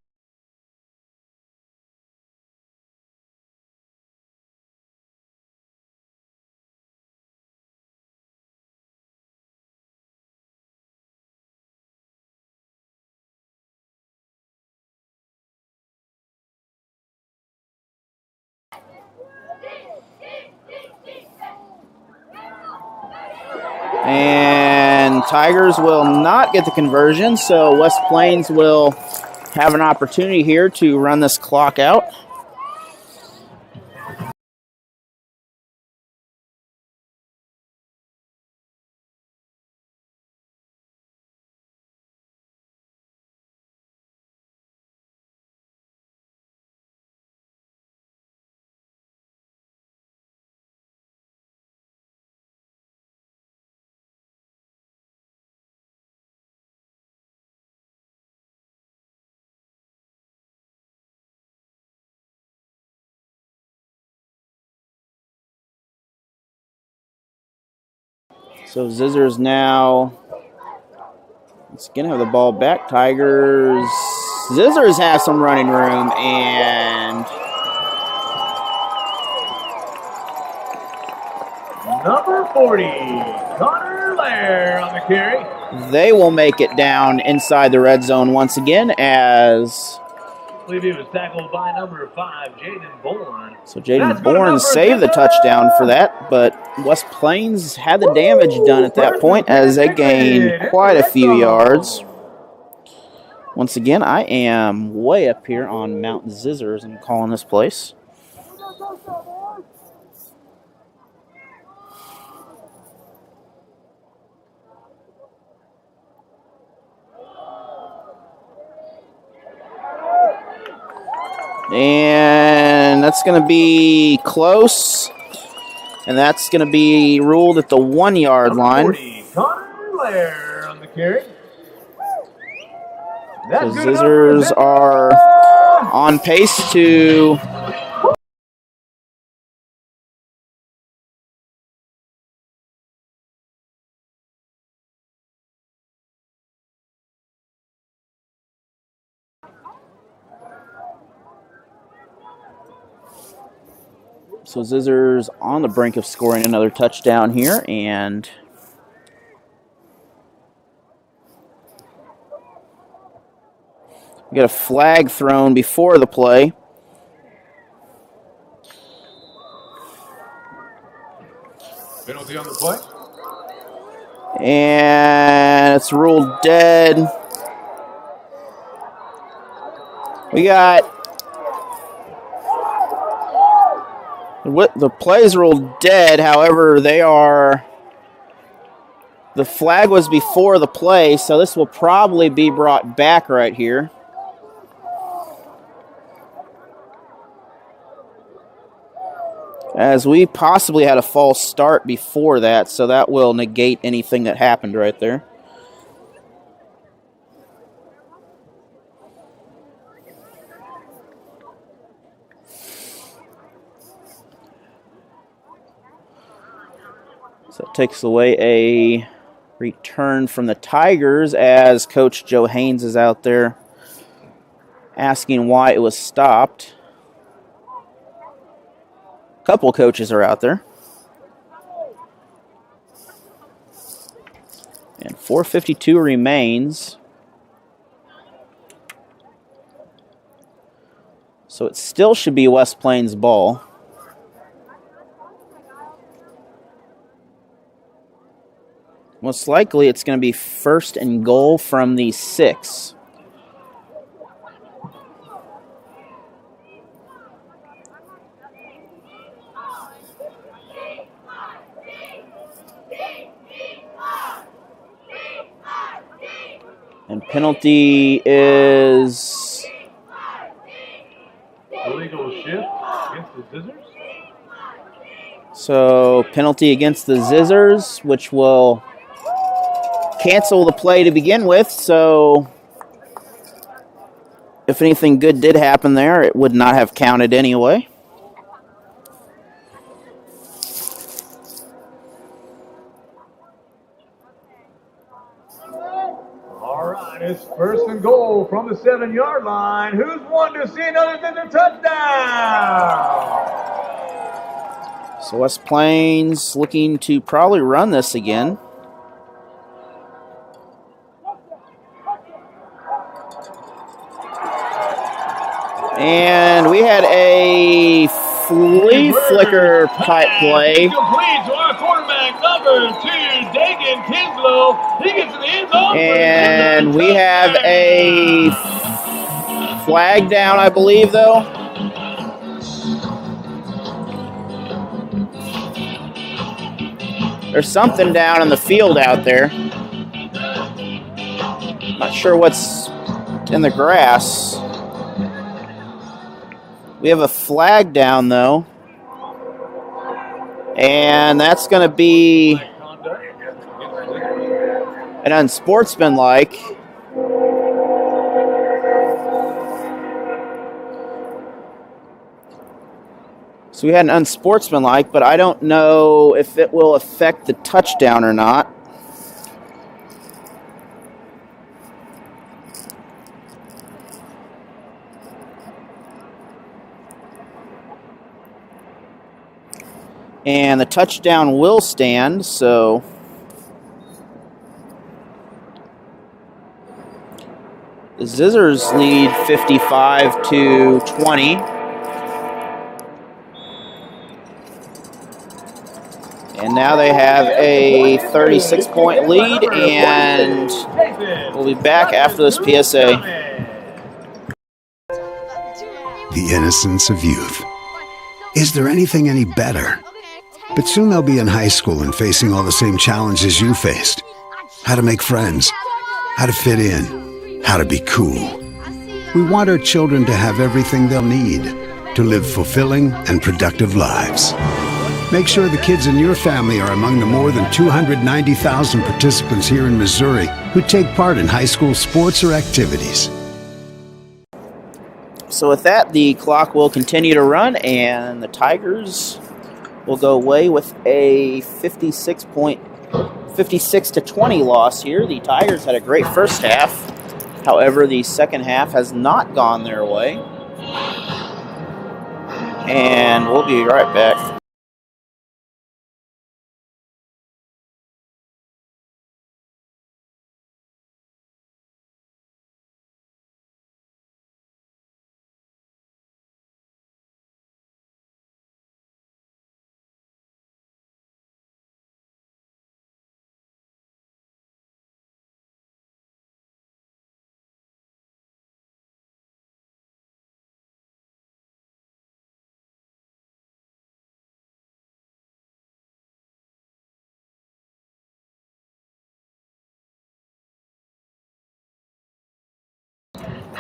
And Tigers will not get the conversion, so West Plains will have an opportunity here to run this clock out. So Zizzers now, once again, have the ball back. Tigers. Zizzers have some running room, and Number 40, Connor Lair on the carry. they will make it down inside the red zone once again as... I believe he was tackled by number 5, Jaden Bourne. So Jaden Bourne saved the touchdown for that, but West Plains had the damage done at that point as they gained quite a few yards. Once again, I am way up here on Mount Zizzers and calling this place. And that's going to be close. And that's going to be ruled at the 1 yard line. 40, Connor Lair on the carry. So Zizzers are on pace to... So Zizzers on the brink of scoring another touchdown here, and we got a flag thrown before the play. Penalty on the play. And it's ruled dead. We got... The play's ruled dead, however, they are... The flag was before the play, so this will probably be brought back right here. As we possibly had a false start before that, so that will negate anything that happened right there. So it takes away a return from the Tigers as Coach Joe Haynes is out there asking why it was stopped. A couple coaches are out there. And 4:52 remains. So it still should be West Plains ball. Most likely it's going to be 1st and goal from the 6. And penalty is... Illegal shift against the Zizzers. So penalty against the Zizzers, which will cancel the play to begin with. So if anything good did happen there, it would not have counted anyway. All right, it's 1st and goal from the 7-yard line. Who's one to see another Zizzer touchdown? So West Plains looking to probably run this again. And we had a flea flicker type play. Complete to our quarterback, number 2, Dagan Kinslow. He gets to the end zone. And we have a flag down, I believe, though. There's something down in the field out there. Not sure what's in the grass. We have a flag down, though. And that's going to be an unsportsmanlike. So So we had an unsportsmanlike, but I don't know if it will affect the touchdown or not. And the touchdown will stand, so the Zizzers lead 55-20. And now they have a 36-point lead, and we'll be back after this PSA. The innocence of youth. Is there anything any better? But soon they'll be in high school and facing all the same challenges you faced. How to make friends, how to fit in, how to be cool. We want our children to have everything they'll need to live fulfilling and productive lives. Make sure the kids in your family are among the more than 290,000 participants here in Missouri who take part in high school sports or activities. So with that, the clock will continue to run, and the Tigers will go away with a 56-20 loss here. The Tigers had a great first half. However, the second half has not gone their way. And we'll be right back.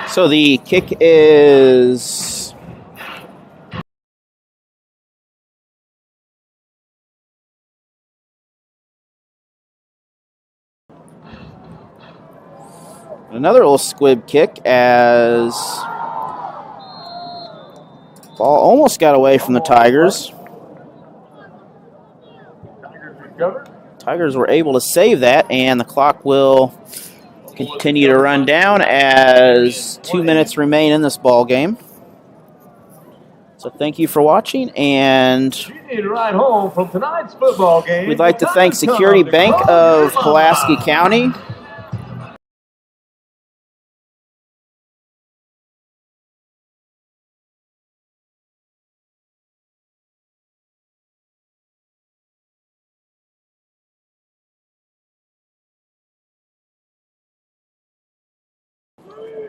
So the kick is another little squib kick, as ball almost got away from the Tigers. Tigers were able to save that, and the clock will continue to run down as 2 minutes remain in this ball game. So thank you for watching, and You need to ride home from tonight's football game. we'd like to thank Security Bank of Pulaski County.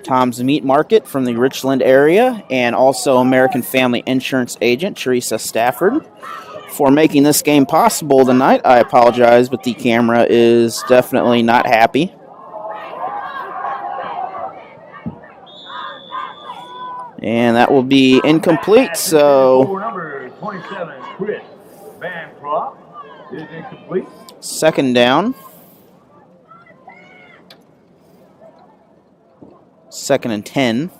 Tom's Meat Market from the Richland area, and also American Family Insurance agent Teresa Stafford for making this game possible tonight. I apologize, but the camera is definitely not happy. And that will be incomplete, so Number 27, Chris Bancroft, is incomplete. second down. Second and 10.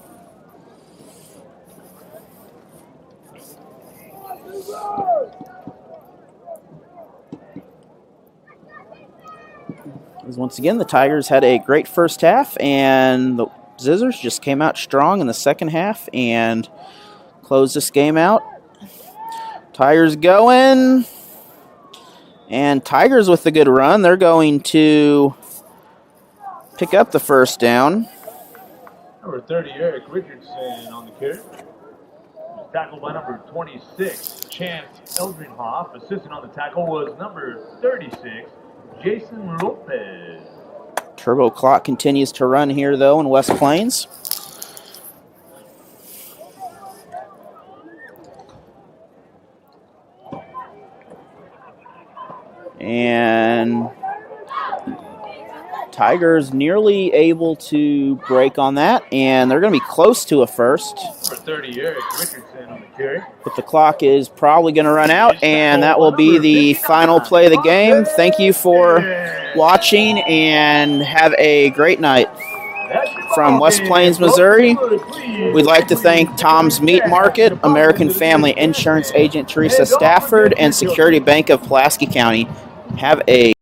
As once again, the Tigers had a great first half, and the Zizzers just came out strong in the second half and closed this game out. Tigers going, and Tigers with a good run. They're going to pick up the first down. Number 30, Eric Richardson on the carry. Tackled by number 26, Chance Eldringhoff. Assistant on the tackle was number 36, Jason Lopez. Turbo clock continues to run here, though, in West Plains. And Tigers nearly able to break on that, and they're going to be close to a first. Number 30, Eric Richardson on the carry. But the clock is probably going to run out, and that will be the final play of the game. Thank you for watching, and have a great night. from West Plains, Missouri. We'd like to thank Tom's Meat Market, American Family Insurance Agent Teresa Stafford, and Security Bank of Pulaski County. Have a